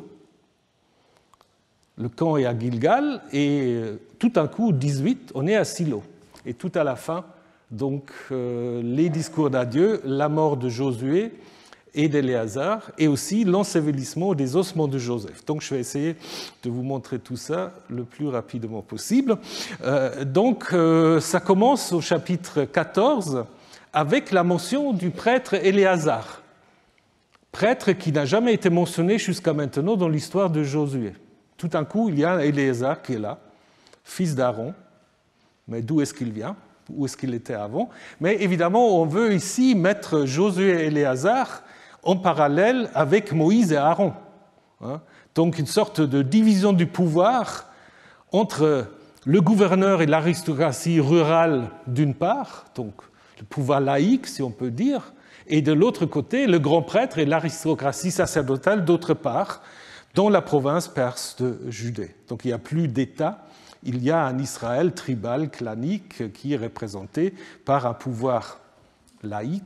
Le camp est à Gilgal et tout d'un coup, 18, on est à Silo. Et tout à la fin, donc, les discours d'adieu, la mort de Josué et d'Éléazar, et aussi l'ensevelissement des ossements de Joseph. Donc je vais essayer de vous montrer tout ça le plus rapidement possible. Donc ça commence au chapitre 14 avec la mention du prêtre Éléazar, prêtre qui n'a jamais été mentionné jusqu'à maintenant dans l'histoire de Josué. Tout d'un coup, il y a Éléazar qui est là, fils d'Aaron, mais d'où est-ce qu'il vient ? Où est-ce qu'il était avant ? Mais évidemment, on veut ici mettre Josué et Éléazar en parallèle avec Moïse et Aaron. Donc une sorte de division du pouvoir entre le gouverneur et l'aristocratie rurale d'une part, donc le pouvoir laïque si on peut dire, et de l'autre côté le grand prêtre et l'aristocratie sacerdotale d'autre part, dans la province perse de Judée. Donc il n'y a plus d'État, il y a un Israël tribal, clanique, qui est représenté par un pouvoir laïque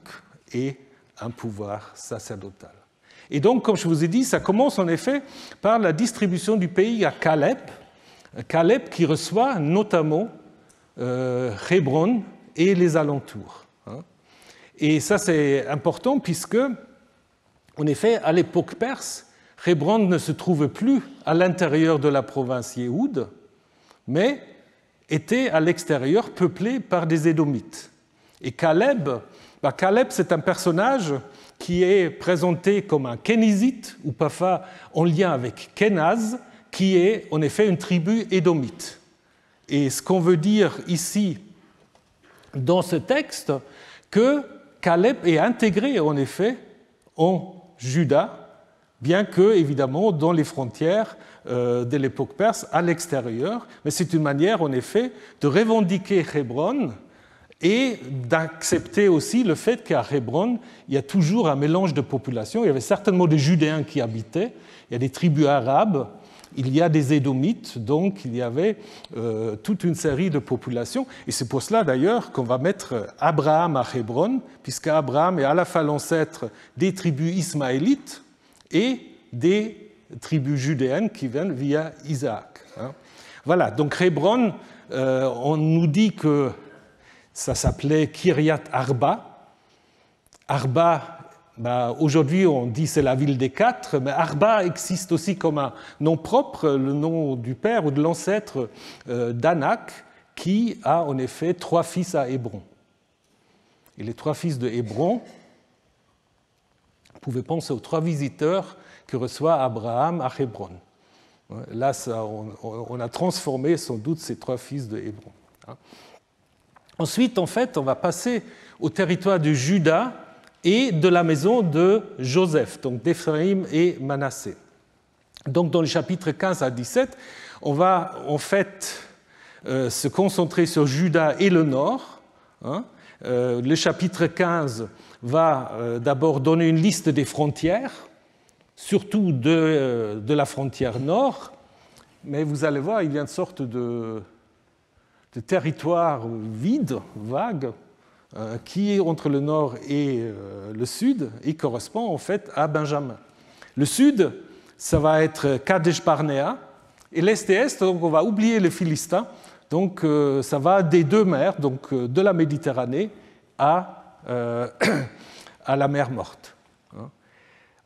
et un pouvoir sacerdotal. Et donc, comme je vous ai dit, ça commence en effet par la distribution du pays à Caleb, Caleb qui reçoit notamment Hébron et les alentours. Et ça, c'est important puisque, en effet, à l'époque perse, Hébron ne se trouve plus à l'intérieur de la province Yéhoud, mais était à l'extérieur peuplé par des Édomites. Et Caleb, c'est un personnage qui est présenté comme un kénizite, ou parfois en lien avec Kenaz, qui est en effet une tribu édomite. Et ce qu'on veut dire ici, dans ce texte, que Caleb est intégré en effet en Juda, bien que, évidemment, dans les frontières de l'époque perse, à l'extérieur. Mais c'est une manière, en effet, de revendiquer Hébron et d'accepter aussi le fait qu'à Hébron, il y a toujours un mélange de populations. Il y avait certainement des Judéens qui habitaient, il y a des tribus arabes, il y a des Édomites, donc il y avait toute une série de populations. Et c'est pour cela d'ailleurs qu'on va mettre Abraham à Hébron, puisqu'Abraham est à la fois l'ancêtre des tribus ismaélites et des tribus judéennes qui viennent via Isaac. Voilà, donc Hébron, on nous dit que ça s'appelait Kiryat Arba. Arba, aujourd'hui on dit c'est la ville des quatre, mais Arba existe aussi comme un nom propre, le nom du père ou de l'ancêtre d'Anak, qui a en effet 3 fils à Hébron. Et les 3 fils de Hébron, vous pouvez penser aux 3 visiteurs que reçoit Abraham à Hébron. Là, on a transformé sans doute ces 3 fils de Hébron. Ensuite, en fait, on va passer au territoire de Juda et de la maison de Joseph, donc d'Éphraïm et Manassé. Donc, dans les chapitres 15 à 17, on va en fait se concentrer sur Juda et le nord. Le chapitre 15 va d'abord donner une liste des frontières, surtout de la frontière nord, mais vous allez voir, il y a une sorte de territoire vide, vague, qui est entre le nord et le sud, et correspond en fait à Benjamin. Le sud, ça va être Kadesh Barnéa, et l'est et est, donc on va oublier les Philistins, donc ça va des 2 mers, donc de la Méditerranée à la mer Morte.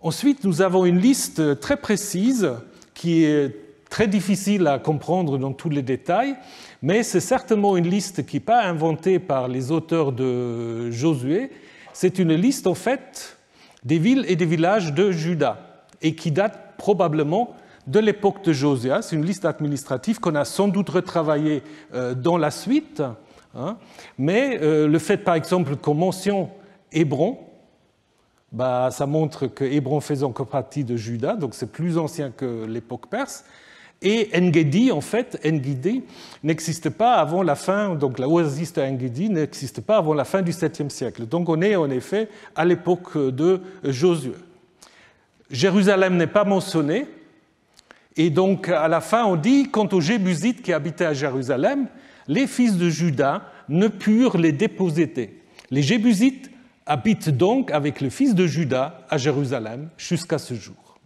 Ensuite, nous avons une liste très précise qui est très difficile à comprendre dans tous les détails, mais c'est certainement une liste qui n'est pas inventée par les auteurs de Josué. C'est une liste, en fait, des villes et des villages de Juda, et qui date probablement de l'époque de Josué. C'est une liste administrative qu'on a sans doute retravaillée dans la suite, mais le fait, par exemple, qu'on mentionne Hébron, ça montre que Hébron faisait encore partie de Juda, donc c'est plus ancien que l'époque perse. Et En-Gedi, en fait, En-Gedi n'existe pas avant la fin, donc la oasis de En-Gedi n'existe pas avant la fin du 7e siècle. Donc on est en effet à l'époque de Josué. Jérusalem n'est pas mentionné, et donc à la fin on dit, quant aux Jébusites qui habitaient à Jérusalem, les fils de Juda ne purent les déposséder. Les Jébusites habitent donc avec le fils de Juda à Jérusalem jusqu'à ce jour.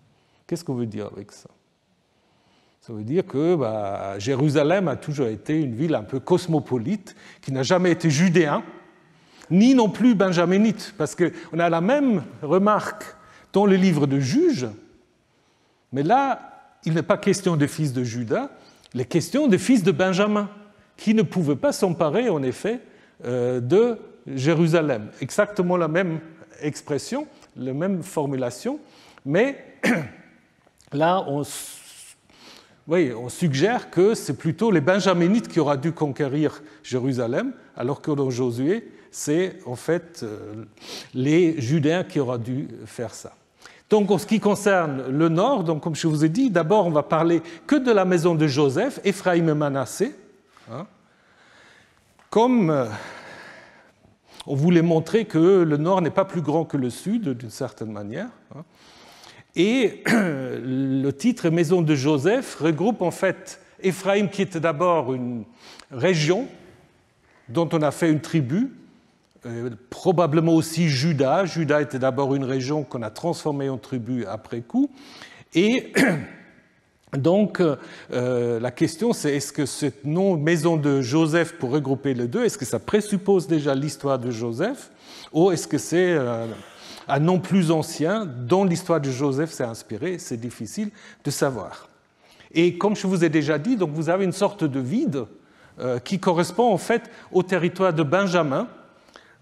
Qu'est-ce qu'on veut dire avec ça ? Ça veut dire que Jérusalem a toujours été une ville un peu cosmopolite, qui n'a jamais été judéen, ni non plus benjaminite, parce qu'on a la même remarque dans le livre de Juges, mais là, il n'est pas question des fils de Juda, il est question des fils de Benjamin, qui ne pouvaient pas s'emparer, en effet, de Jérusalem. Exactement la même expression, la même formulation, mais là, on suggère que c'est plutôt les Benjaminites qui auraient dû conquérir Jérusalem, alors que dans Josué, c'est en fait les Judéens qui auraient dû faire ça. Donc, en ce qui concerne le nord, donc, comme je vous ai dit, d'abord, on va parler que de la maison de Joseph, Éphraïm et Manassé. Comme on voulait montrer que le nord n'est pas plus grand que le sud, d'une certaine manière. Et le titre Maison de Joseph regroupe en fait Éphraïm, qui était d'abord une région dont on a fait une tribu, probablement aussi Juda. Juda était d'abord une région qu'on a transformée en tribu après coup. Et donc la question c'est, est-ce que ce nom Maison de Joseph, pour regrouper les deux, est-ce que ça présuppose déjà l'histoire de Joseph, ou est-ce que c'est un nom plus ancien dont l'histoire de Joseph s'est inspirée? C'est difficile de savoir. Et comme je vous ai déjà dit, donc vous avez une sorte de vide qui correspond en fait au territoire de Benjamin,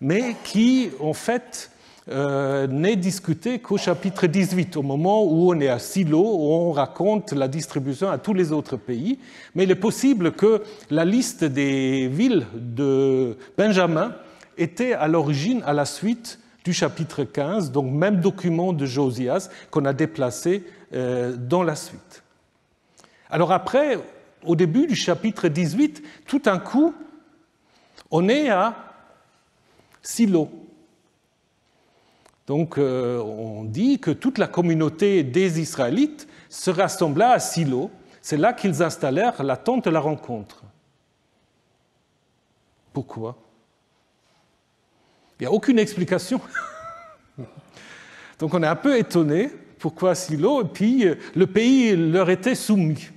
mais qui en fait n'est discuté qu'au chapitre 18, au moment où on est à Silo, où on raconte la distribution à tous les autres pays. Mais il est possible que la liste des villes de Benjamin était à l'origine, à la suite du chapitre 15, donc même document de Josias qu'on a déplacé dans la suite. Alors après, au début du chapitre 18, tout d'un coup, on est à Silo. Donc on dit que toute la communauté des Israélites se rassembla à Silo. C'est là qu'ils installèrent la tente de la rencontre. Pourquoi? Il n'y a aucune explication. Donc on est un peu étonné. Pourquoi Silo? Et puis le pays leur était soumis.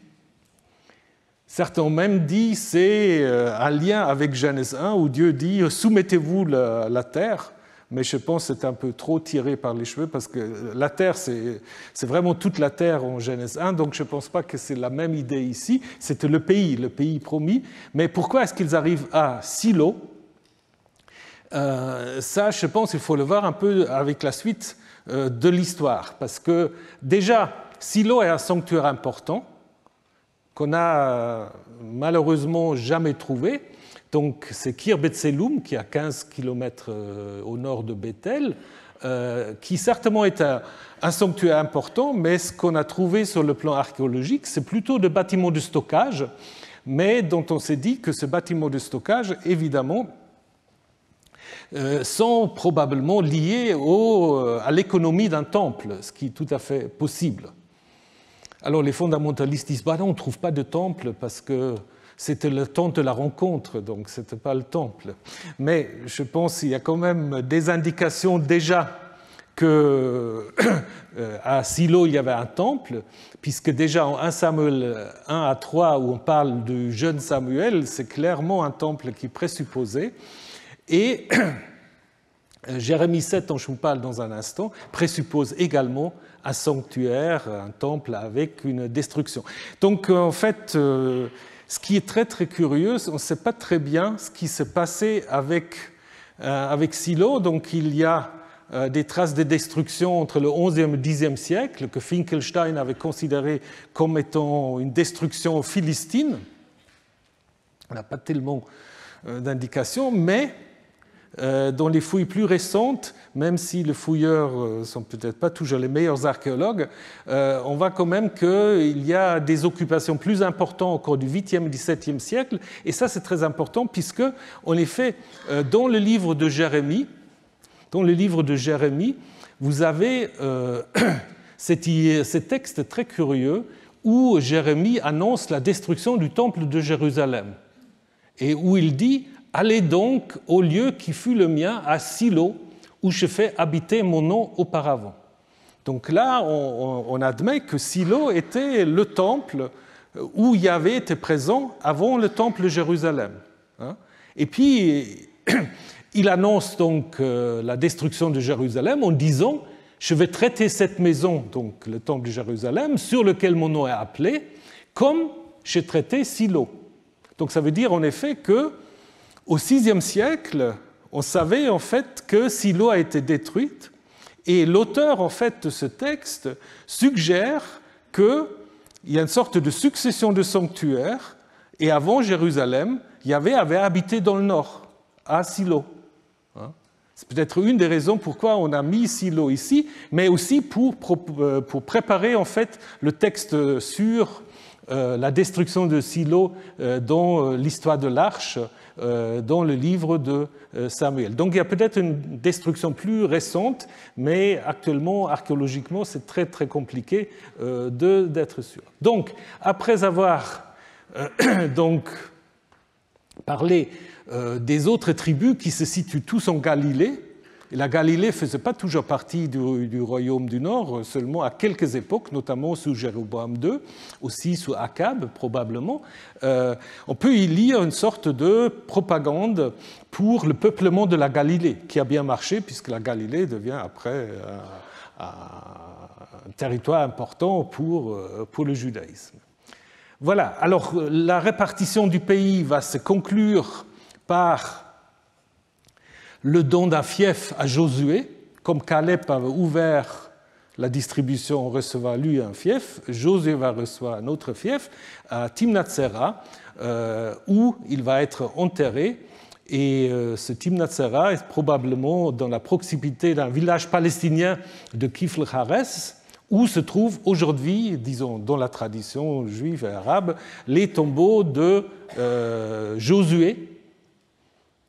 Certains ont même dit que c'est un lien avec Genèse 1 où Dieu dit « soumettez-vous la terre ». Mais je pense que c'est un peu trop tiré par les cheveux parce que la terre, c'est vraiment toute la terre en Genèse 1, donc je ne pense pas que c'est la même idée ici. C'était le pays promis. Mais pourquoi est-ce qu'ils arrivent à Silo? Ça, je pense qu'il faut le voir un peu avec la suite de l'histoire. Parce que déjà, Silo est un sanctuaire important qu'on n'a malheureusement jamais trouvé. Donc c'est Kir Betselum, qui est à 15 km au nord de Bethel, qui certainement est un sanctuaire important, mais ce qu'on a trouvé sur le plan archéologique, c'est plutôt des bâtiments de stockage, mais dont on s'est dit que ces bâtiments de stockage, évidemment, sont probablement liés à l'économie d'un temple, ce qui est tout à fait possible. Alors les fondamentalistes disent bah non, on ne trouve pas de temple parce que c'était le temps de la rencontre, donc ce n'était pas le temple. Mais je pense qu'il y a quand même des indications déjà qu'à Silo, il y avait un temple, puisque déjà en 1 Samuel 1 à 3, où on parle du jeune Samuel, c'est clairement un temple qui est présupposé. Et Jérémie 7, dont je vous parle dans un instant, présuppose également un sanctuaire, un temple avec une destruction. Donc en fait, ce qui est très très curieux, on ne sait pas très bien ce qui s'est passé avec Silo. Donc il y a des traces de destruction entre le 11e et le 10e siècle, que Finkelstein avait considéré comme étant une destruction philistine. On n'a pas tellement d'indications, mais dans les fouilles plus récentes, même si les fouilleurs ne sont peut-être pas toujours les meilleurs archéologues, on voit quand même qu'il y a des occupations plus importantes au cours du 8e et 17e siècle. Et ça, c'est très important, puisque, en effet, dans le livre de Jérémie, vous avez ces textes très curieux où Jérémie annonce la destruction du temple de Jérusalem et où il dit « Allez donc au lieu qui fut le mien, à Silo, où je fais habiter mon nom auparavant. » Donc là, on admet que Silo était le temple où Yahvé était présent avant le temple de Jérusalem. Et puis, il annonce donc la destruction de Jérusalem en disant « Je vais traiter cette maison, donc le temple de Jérusalem, sur lequel mon nom est appelé, comme j'ai traité Silo. » Donc ça veut dire en effet que au VIe siècle, on savait en fait que Silo a été détruite, et l'auteur en fait de ce texte suggère qu'il y a une sorte de succession de sanctuaires, et avant Jérusalem, Yahvé avait habité dans le nord, à Silo. C'est peut-être une des raisons pourquoi on a mis Silo ici, mais aussi pour préparer en fait le texte sur la destruction de Silo dans l'histoire de l'Arche, dans le livre de Samuel. Donc il y a peut-être une destruction plus récente, mais actuellement, archéologiquement, c'est très très compliqué d'être sûr. Donc, après avoir parlé des autres tribus qui se situent tous en Galilée, et la Galilée ne faisait pas toujours partie du royaume du Nord, seulement à quelques époques, notamment sous Jéroboam II, aussi sous Akab probablement. On peut y lire une sorte de propagande pour le peuplement de la Galilée, qui a bien marché, puisque la Galilée devient après un territoire important pour le judaïsme. Voilà, alors la répartition du pays va se conclure par le don d'un fief à Josué, comme Caleb avait ouvert la distribution en recevant lui un fief, Josué va recevoir un autre fief à Timnath-Sera, où il va être enterré. Et ce Timnath-Sera est probablement dans la proximité d'un village palestinien de Kifl-Hares, où se trouvent aujourd'hui, disons, dans la tradition juive et arabe, les tombeaux de Josué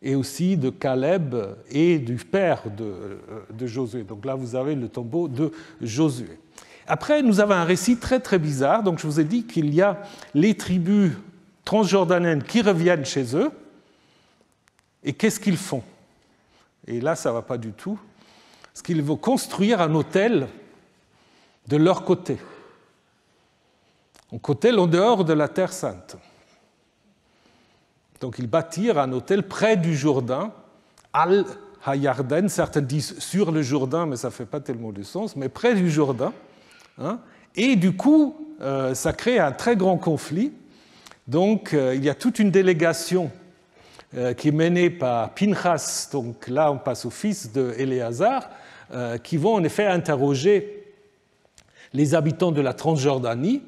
et aussi de Caleb et du père de Josué. Donc là, vous avez le tombeau de Josué. Après, nous avons un récit très très bizarre. Donc je vous ai dit qu'il y a les tribus transjordaniennes qui reviennent chez eux. Et qu'est-ce qu'ils font? Et là, ça ne va pas du tout. Parce qu'ils vont construire un autel de leur côté. Un autel en dehors de la Terre Sainte. Donc ils bâtirent un autel près du Jourdain, Al-Hayarden, certains disent sur le Jourdain, mais ça ne fait pas tellement de sens, mais près du Jourdain. Hein, et du coup, ça crée un très grand conflit. Donc il y a toute une délégation qui est menée par Pinchas, donc là on passe au fils de Éléazar, qui vont en effet interroger les habitants de la Transjordanie,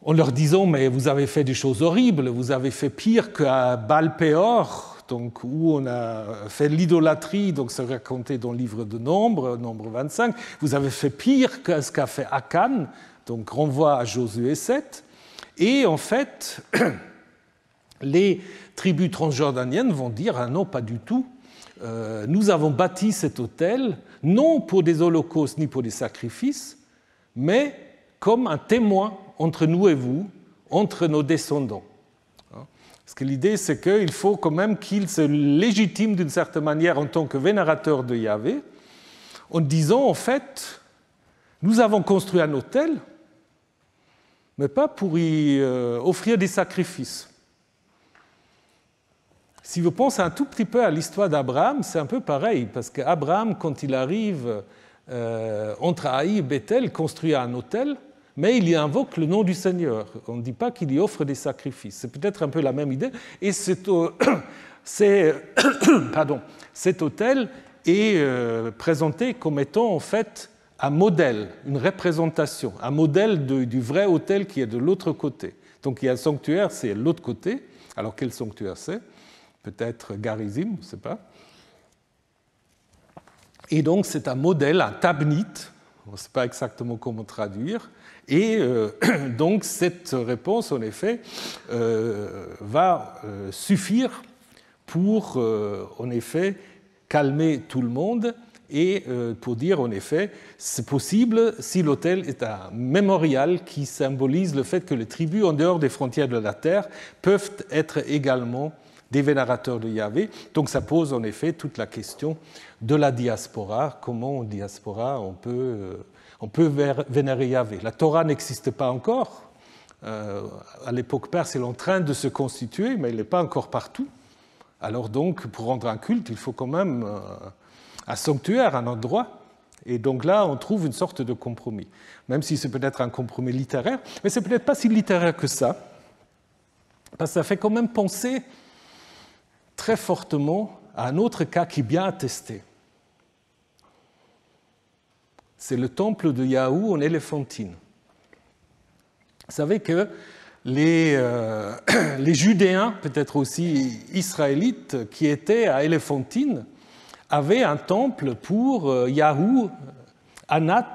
en leur disant « mais vous avez fait des choses horribles, vous avez fait pire qu'à Baal-Péor, donc, où on a fait l'idolâtrie, donc c'est raconté dans le livre de Nombre, Nombre 25, vous avez fait pire que ce qu'a fait Akan, donc renvoie à Josué 7, et en fait, les tribus transjordaniennes vont dire « ah non, pas du tout, nous avons bâti cet autel, non pour des holocaustes ni pour des sacrifices, mais comme un témoin entre nous et vous, entre nos descendants. » Parce que l'idée, c'est qu'il faut quand même qu'ils se légitiment d'une certaine manière en tant que vénérateurs de Yahvé, en disant, en fait, nous avons construit un autel, mais pas pour y offrir des sacrifices. Si vous pensez un tout petit peu à l'histoire d'Abraham, c'est un peu pareil, parce qu'Abraham, quand il arrive entre Haï et Bethel, construit un autel, mais il y invoque le nom du Seigneur. On ne dit pas qu'il y offre des sacrifices. C'est peut-être un peu la même idée. Et cet autel est présenté comme étant en fait un modèle, une représentation, un modèle du vrai autel qui est de l'autre côté. Donc il y a un sanctuaire, c'est de l'autre côté. Alors quel sanctuaire c'est? Peut-être Garizim, je ne sais pas. Et donc c'est un modèle, un tabnit, on ne sait pas exactement comment traduire, et donc cette réponse, en effet, va suffire pour, en effet, calmer tout le monde et pour dire, en effet, c'est possible si l'autel est un mémorial qui symbolise le fait que les tribus en dehors des frontières de la terre peuvent être également des vénérateurs de Yahvé. Donc ça pose en effet toute la question de la diaspora, comment en diaspora on peut vénérer Yahvé. La Torah n'existe pas encore. À l'époque perse, elle est en train de se constituer, mais elle n'est pas encore partout. Alors donc, pour rendre un culte, il faut quand même un sanctuaire, un endroit. Et donc là, on trouve une sorte de compromis. Même si c'est peut-être un compromis littéraire, mais c'est peut-être pas si littéraire que ça, parce que ça fait quand même penser très fortement à un autre cas qui est bien attesté. C'est le temple de Yahou en Éléphantine. Vous savez que les Judéens, peut-être aussi israélites, qui étaient à Éléphantine, avaient un temple pour Yahou, Anat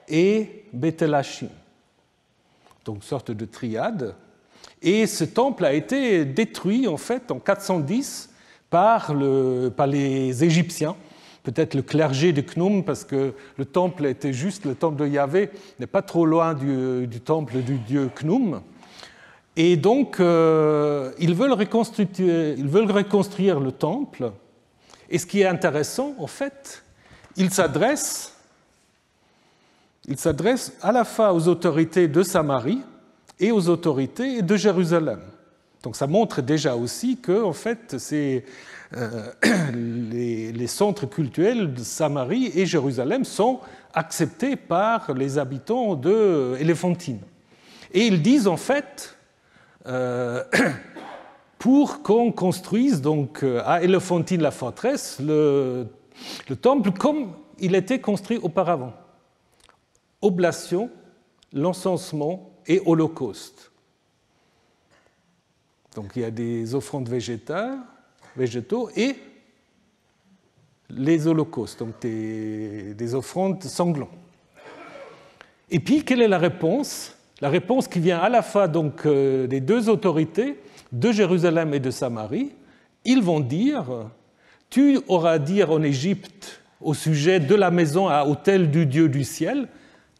et Bethel-Hachim. Donc une sorte de triade. Et ce temple a été détruit en fait en 410 par les Égyptiens, peut-être le clergé de Khnoum, parce que le temple était juste, le temple de Yahvé n'est pas trop loin du temple du dieu Khnoum. Et donc, ils veulent reconstruire le temple. Et ce qui est intéressant, en fait, ils s'adressent à la fois aux autorités de Samarie et aux autorités de Jérusalem. Donc ça montre déjà aussi que, en fait, les centres cultuels de Samarie et Jérusalem sont acceptés par les habitants d'Éléphantine. Et ils disent, en fait, pour qu'on construise donc, à Éléphantine la forteresse, le Le temple comme il était construit auparavant. Oblation, l'encensement et holocauste. Donc il y a des offrandes végétaux et les holocaustes, donc des offrandes sanglantes. Et puis, quelle est la réponse? La réponse qui vient à la fois donc, des deux autorités, de Jérusalem et de Samarie. Ils vont dire, tu auras à dire en Égypte au sujet de la maison à autel du Dieu du ciel.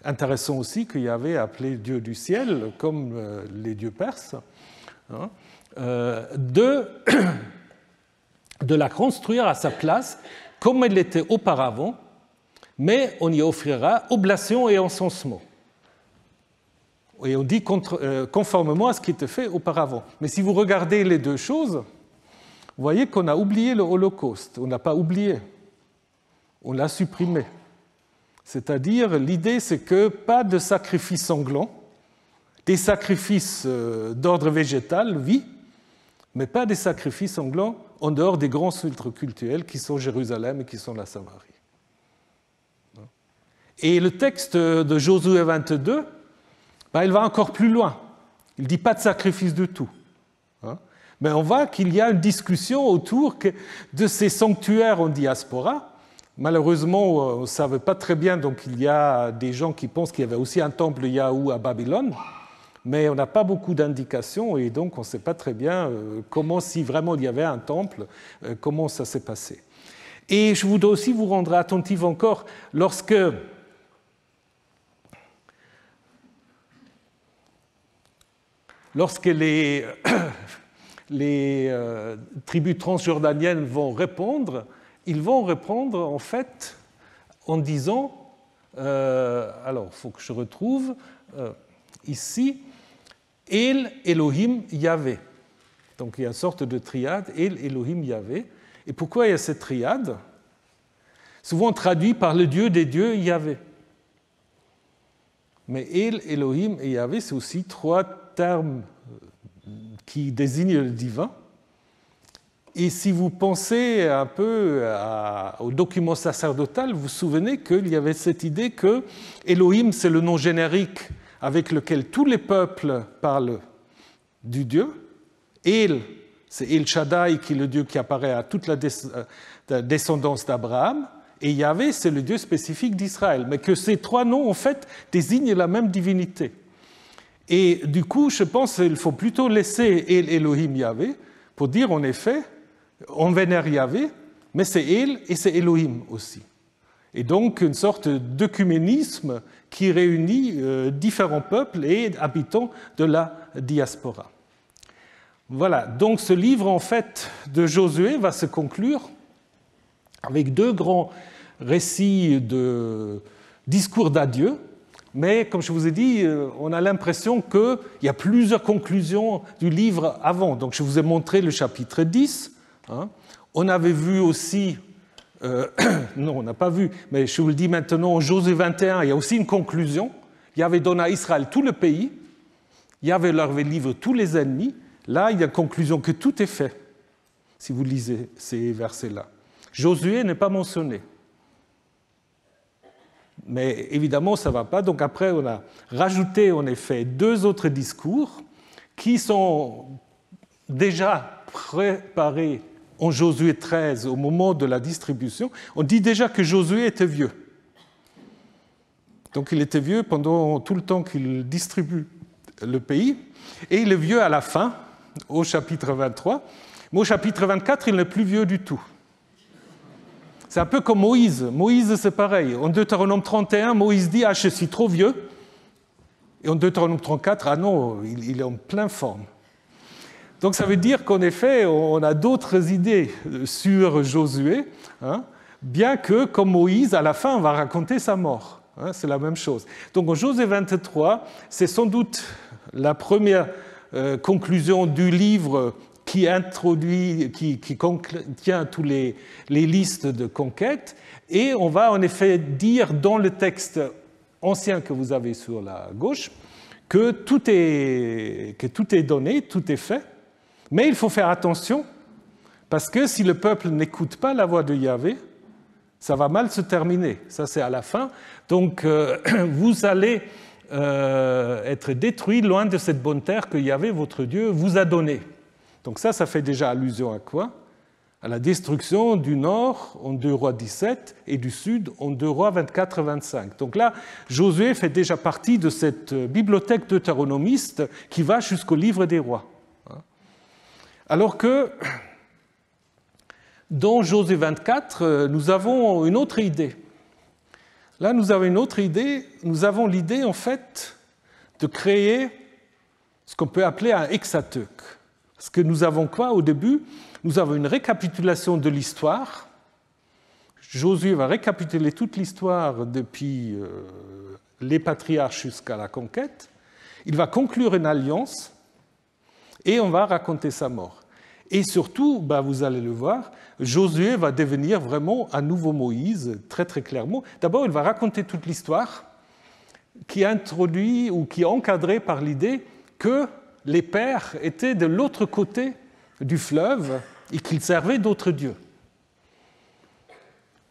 Intéressant aussi qu'il y avait appelé Dieu du ciel, comme les dieux perses, hein, de la construire à sa place, comme elle l'était auparavant, mais on y offrira oblation et encensement. Et on dit conformément à ce qui était fait auparavant. Mais si vous regardez les deux choses, vous voyez qu'on a oublié le Holocauste. On n'a pas oublié, on l'a supprimé. C'est-à-dire, l'idée, c'est que pas de sacrifices sanglants, des sacrifices d'ordre végétal, oui, mais pas des sacrifices sanglants en dehors des grands centres cultuels qui sont Jérusalem et qui sont la Samarie. Et le texte de Josué 22, il va encore plus loin. Il ne dit pas de sacrifice du tout. Mais on voit qu'il y a une discussion autour de ces sanctuaires en diaspora. Malheureusement, on ne savait pas très bien, donc il y a des gens qui pensent qu'il y avait aussi un temple Yahou à Babylone, mais on n'a pas beaucoup d'indications et donc on ne sait pas très bien comment, si vraiment il y avait un temple, comment ça s'est passé. Et je voudrais aussi vous rendre attentif encore lorsque les tribus transjordaniennes vont répondre, ils vont répondre en fait en disant, alors il faut que je retrouve ici, El Elohim Yahvé. Donc il y a une sorte de triade, El Elohim Yahvé. Et pourquoi il y a cette triade? Souvent traduit par le Dieu des dieux Yahvé. Mais El Elohim et Yahvé, c'est aussi trois termes qui désignent le divin. Et si vous pensez un peu au document sacerdotal, vous vous souvenez qu'il y avait cette idée que Elohim, c'est le nom générique avec lequel tous les peuples parlent du Dieu. El, c'est El Shaddai, qui est le Dieu qui apparaît à toute la descendance d'Abraham. Et Yahvé, c'est le Dieu spécifique d'Israël. Mais que ces trois noms, en fait, désignent la même divinité. Et du coup, je pense qu'il faut plutôt laisser El Elohim Yahvé pour dire, en effet, on vénère Yahvé, mais c'est El et c'est Elohim aussi. Et donc, une sorte d'œcuménisme qui réunit différents peuples et habitants de la diaspora. Voilà, donc ce livre, en fait, de Josué va se conclure avec deux grands récits de discours d'adieu, mais comme je vous ai dit, on a l'impression qu'il y a plusieurs conclusions du livre avant. Donc je vous ai montré le chapitre 10. On avait vu aussi, non, on n'a pas vu, mais je vous le dis maintenant, en Josué 21, il y a aussi une conclusion. Il y avait donné à Israël tout le pays, il y avait leur livre tous les ennemis. Là, il y a une conclusion que tout est fait, si vous lisez ces versets-là. Josué n'est pas mentionné. Mais évidemment, ça ne va pas. Donc après, on a rajouté en effet deux autres discours qui sont déjà préparés en Josué 13 au moment de la distribution. On dit déjà que Josué était vieux. Donc il était vieux pendant tout le temps qu'il distribue le pays. Et il est vieux à la fin, au chapitre 23. Mais au chapitre 24, il n'est plus vieux du tout. C'est un peu comme Moïse. Moïse, c'est pareil. En Deutéronome 31, Moïse dit « Ah, je suis trop vieux ». Et en Deutéronome 34, « Ah non, il est en pleine forme ». Donc ça veut dire qu'en effet, on a d'autres idées sur Josué, bien que, comme Moïse, à la fin, on va raconter sa mort. C'est la même chose. Donc en Josué 23, c'est sans doute la première conclusion du livre qui contient tous les listes de conquêtes. Et on va en effet dire dans le texte ancien que vous avez sur la gauche que tout est donné, tout est fait. Mais il faut faire attention, parce que si le peuple n'écoute pas la voix de Yahvé, Ça va mal se terminer, ça c'est à la fin. Donc vous allez être détruits loin de cette bonne terre que Yahvé, votre Dieu, vous a donnée. Donc ça fait déjà allusion à quoi? À la destruction du nord en 2 Rois 17 et du sud en 2 Rois 24 et 25. Donc là, Josué fait déjà partie de cette bibliothèque deutéronomiste qui va jusqu'au livre des rois. Alors que dans Josué 24, nous avons une autre idée. Là, nous avons une autre idée. Nous avons l'idée, en fait, de créer ce qu'on peut appeler un hexateuque. Parce que nous avons quoi au début? Nous avons une récapitulation de l'histoire. Josué va récapituler toute l'histoire depuis les patriarches jusqu'à la conquête. Il va conclure une alliance et on va raconter sa mort. Et surtout, vous allez le voir, Josué va devenir vraiment un nouveau Moïse, très très clairement. D'abord, il va raconter toute l'histoire qui est introduite ou qui est encadrée par l'idée que les pères étaient de l'autre côté du fleuve et qu'ils servaient d'autres dieux.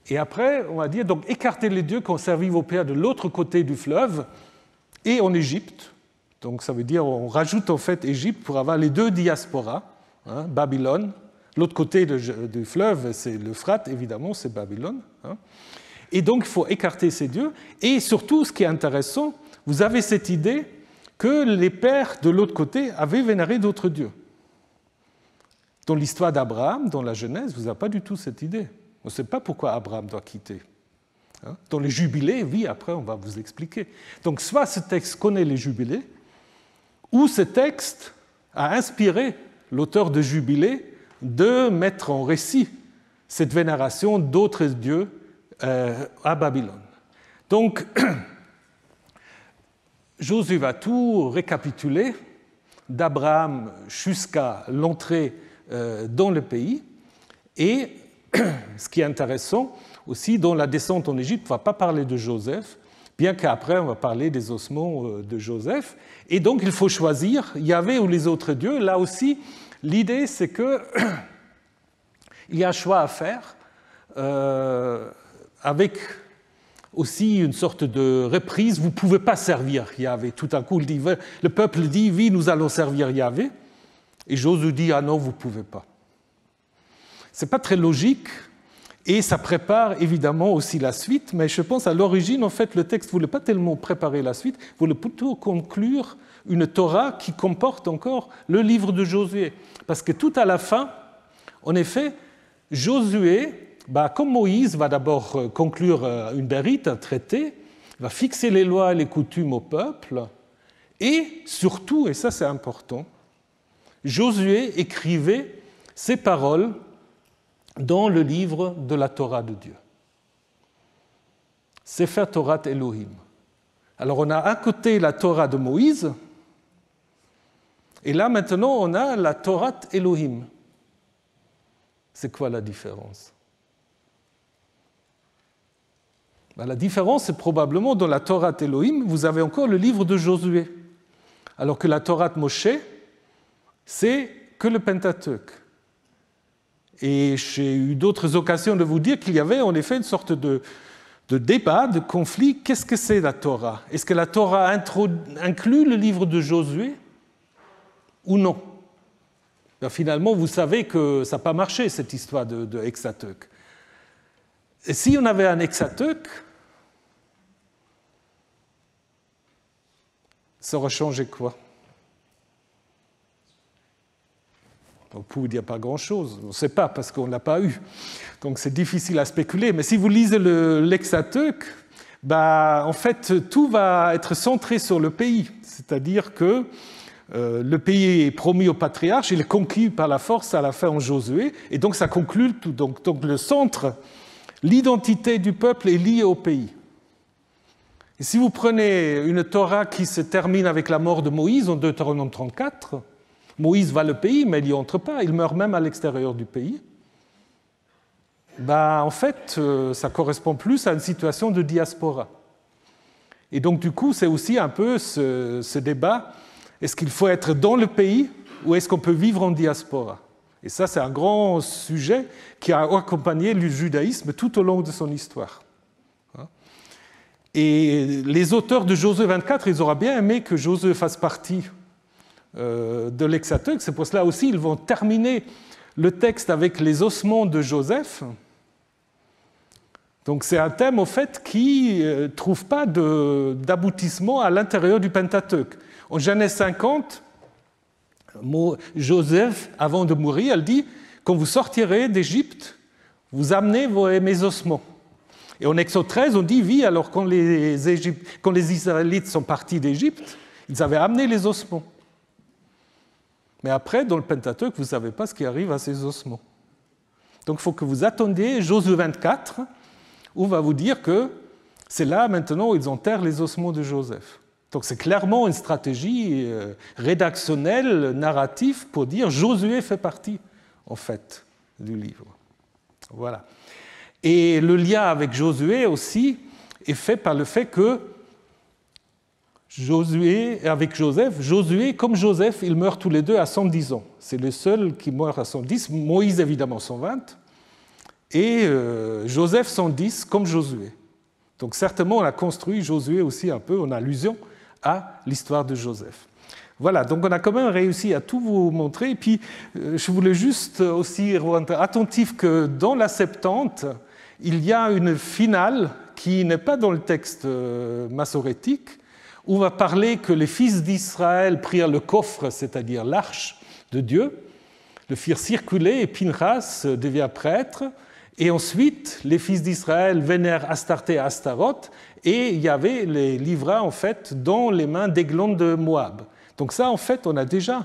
Et après, on va dire, donc, écartez les dieux qui ont servi vos pères de l'autre côté du fleuve et en Égypte. Donc ça veut dire, on rajoute en fait Égypte pour avoir les deux diasporas, Babylone. L'autre côté du fleuve, c'est l'Euphrate, évidemment, c'est Babylone. Et donc, il faut écarter ces dieux. Et surtout, ce qui est intéressant, vous avez cette idée que les pères de l'autre côté avaient vénéré d'autres dieux. Dans l'histoire d'Abraham, dans la Genèse, vous n'avez pas du tout cette idée. On ne sait pas pourquoi Abraham doit quitter. Dans les jubilés, oui, après on va vous expliquer. Donc soit ce texte connaît les jubilés, ou ce texte a inspiré l'auteur de jubilés de mettre en récit cette vénération d'autres dieux à Babylone. Donc, Josué va tout récapituler, d'Abraham jusqu'à l'entrée dans le pays. Et ce qui est intéressant aussi, dans la descente en Égypte, on ne va pas parler de Joseph, bien qu'après on va parler des ossements de Joseph. Et donc il faut choisir Yahvé ou les autres dieux. Là aussi, l'idée c'est qu'il y a un choix à faire avec aussi une sorte de reprise. Vous ne pouvez pas servir Yahvé. Tout à coup, le peuple dit, oui, nous allons servir Yahvé. Et Josué dit, ah non, vous ne pouvez pas. Ce n'est pas très logique, et ça prépare évidemment aussi la suite, mais je pense à l'origine, en fait, le texte ne voulait pas tellement préparer la suite, il voulait plutôt conclure une Torah qui comporte encore le livre de Josué. Parce que tout à la fin, en effet, Josué, comme Moïse, va d'abord conclure une bérite, un traité, va fixer les lois et les coutumes au peuple, et surtout, et ça c'est important, Josué écrivait ces paroles dans le livre de la Torah de Dieu. Sefer Torah Elohim. Alors on a à côté la Torah de Moïse, et là maintenant on a la Torah Elohim. C'est quoi la différence? La différence, c'est probablement dans la Torah Elohim, vous avez encore le livre de Josué, alors que la Torah Moshe, c'est que le Pentateuque. Et j'ai eu d'autres occasions de vous dire qu'il y avait en effet une sorte de débat, de conflit. Qu'est-ce que c'est la Torah? Est-ce que la Torah inclut le livre de Josué ou non? Finalement, vous savez que ça n'a pas marché, cette histoire de hexateuque. Et si on avait un hexateuque, ça aurait changé quoi? Vous pouvez dire pas grand-chose, on ne sait pas parce qu'on ne l'a pas eu. Donc c'est difficile à spéculer. Mais si vous lisez l'Hexateuque, en fait, tout va être centré sur le pays. C'est-à-dire que le pays est promis au patriarche, il est conquis par la force à la fin en Josué, et donc ça conclut tout. Donc le centre, l'identité du peuple est liée au pays. Et si vous prenez une Torah qui se termine avec la mort de Moïse en Deutéronome 34, Moïse va le pays, mais il n'y entre pas, il meurt même à l'extérieur du pays. En fait, ça correspond plus à une situation de diaspora. Et donc, du coup, c'est aussi un peu ce débat, est-ce qu'il faut être dans le pays ou est-ce qu'on peut vivre en diaspora? Et ça, c'est un grand sujet qui a accompagné le judaïsme tout au long de son histoire. Et les auteurs de Josué 24, ils auraient bien aimé que Josué fasse partie de l'Exateuch. C'est pour cela aussi qu'ils vont terminer le texte avec les ossements de Joseph. Donc c'est un thème, au fait, qui ne trouve pas d'aboutissement à l'intérieur du Pentateuch. En Genèse 50, Joseph, avant de mourir, elle dit « Quand vous sortirez d'Égypte, vous amenez mes ossements ». Et en Exode 13, on dit « Oui, alors quand les Israélites sont partis d'Égypte, ils avaient amené les ossements ». Mais après, dans le Pentateuch, vous ne savez pas ce qui arrive à ces ossements. Donc il faut que vous attendiez Josué 24, où on va vous dire que c'est là maintenant où ils enterrent les ossements de Joseph. Donc c'est clairement une stratégie rédactionnelle, narrative, pour dire Josué fait partie, en fait, du livre. Voilà. Et le lien avec Josué aussi est fait par le fait que avec Joseph, Josué comme Joseph, ils meurent tous les deux à 110 ans. C'est le seul qui meurt à 110, Moïse évidemment 120, et Joseph 110 comme Josué. Donc certainement on a construit Josué aussi un peu en allusion à l'histoire de Joseph. Voilà, donc on a quand même réussi à tout vous montrer. Et puis je voulais juste aussi rendre attentif que dans la Septante, il y a une finale qui n'est pas dans le texte massorétique, où on va parler que les fils d'Israël prirent le coffre, c'est-à-dire l'arche de Dieu, le firent circuler et Pinchas devient prêtre. Et ensuite, les fils d'Israël vénèrent Astarté et Astaroth, et il y avait les livra en fait dans les mains d'Églon de Moab. Donc ça, en fait, on a déjà une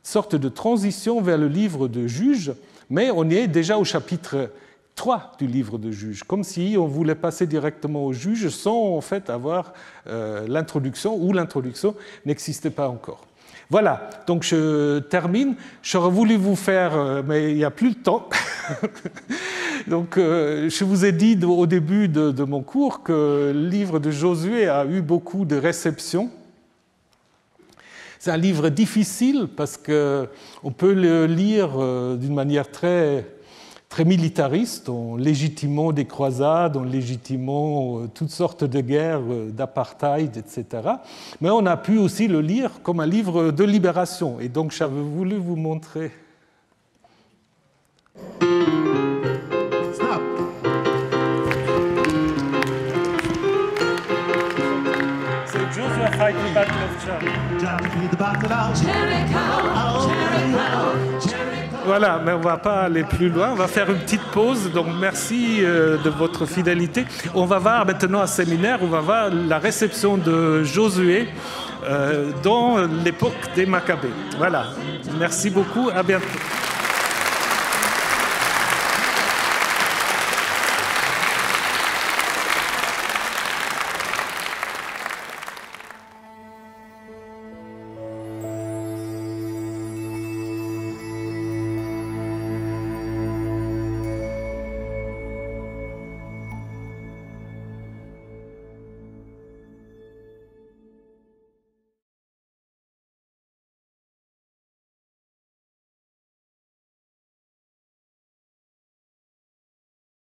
sorte de transition vers le livre de Juges, mais on y est déjà au chapitre 3 du livre de Juges, comme si on voulait passer directement au Juges sans en fait avoir l'introduction, ou l'introduction n'existait pas encore. Voilà, donc je termine. J'aurais voulu vous faire, mais il n'y a plus le temps. Donc je vous ai dit au début de mon cours que le livre de Josué a eu beaucoup de réception. C'est un livre difficile parce qu'on peut le lire d'une manière très militariste, en légitimant des croisades, en légitimant toutes sortes de guerres, d'apartheid, etc. Mais on a pu aussi le lire comme un livre de libération. Et donc j'avais voulu vous montrer. Stop. C'est Joshua fight the battle of Jericho. Voilà, mais on ne va pas aller plus loin, on va faire une petite pause, donc merci de votre fidélité. On va voir maintenant un séminaire, on va voir la réception de Josué dans l'époque des Maccabées. Voilà, merci beaucoup, à bientôt.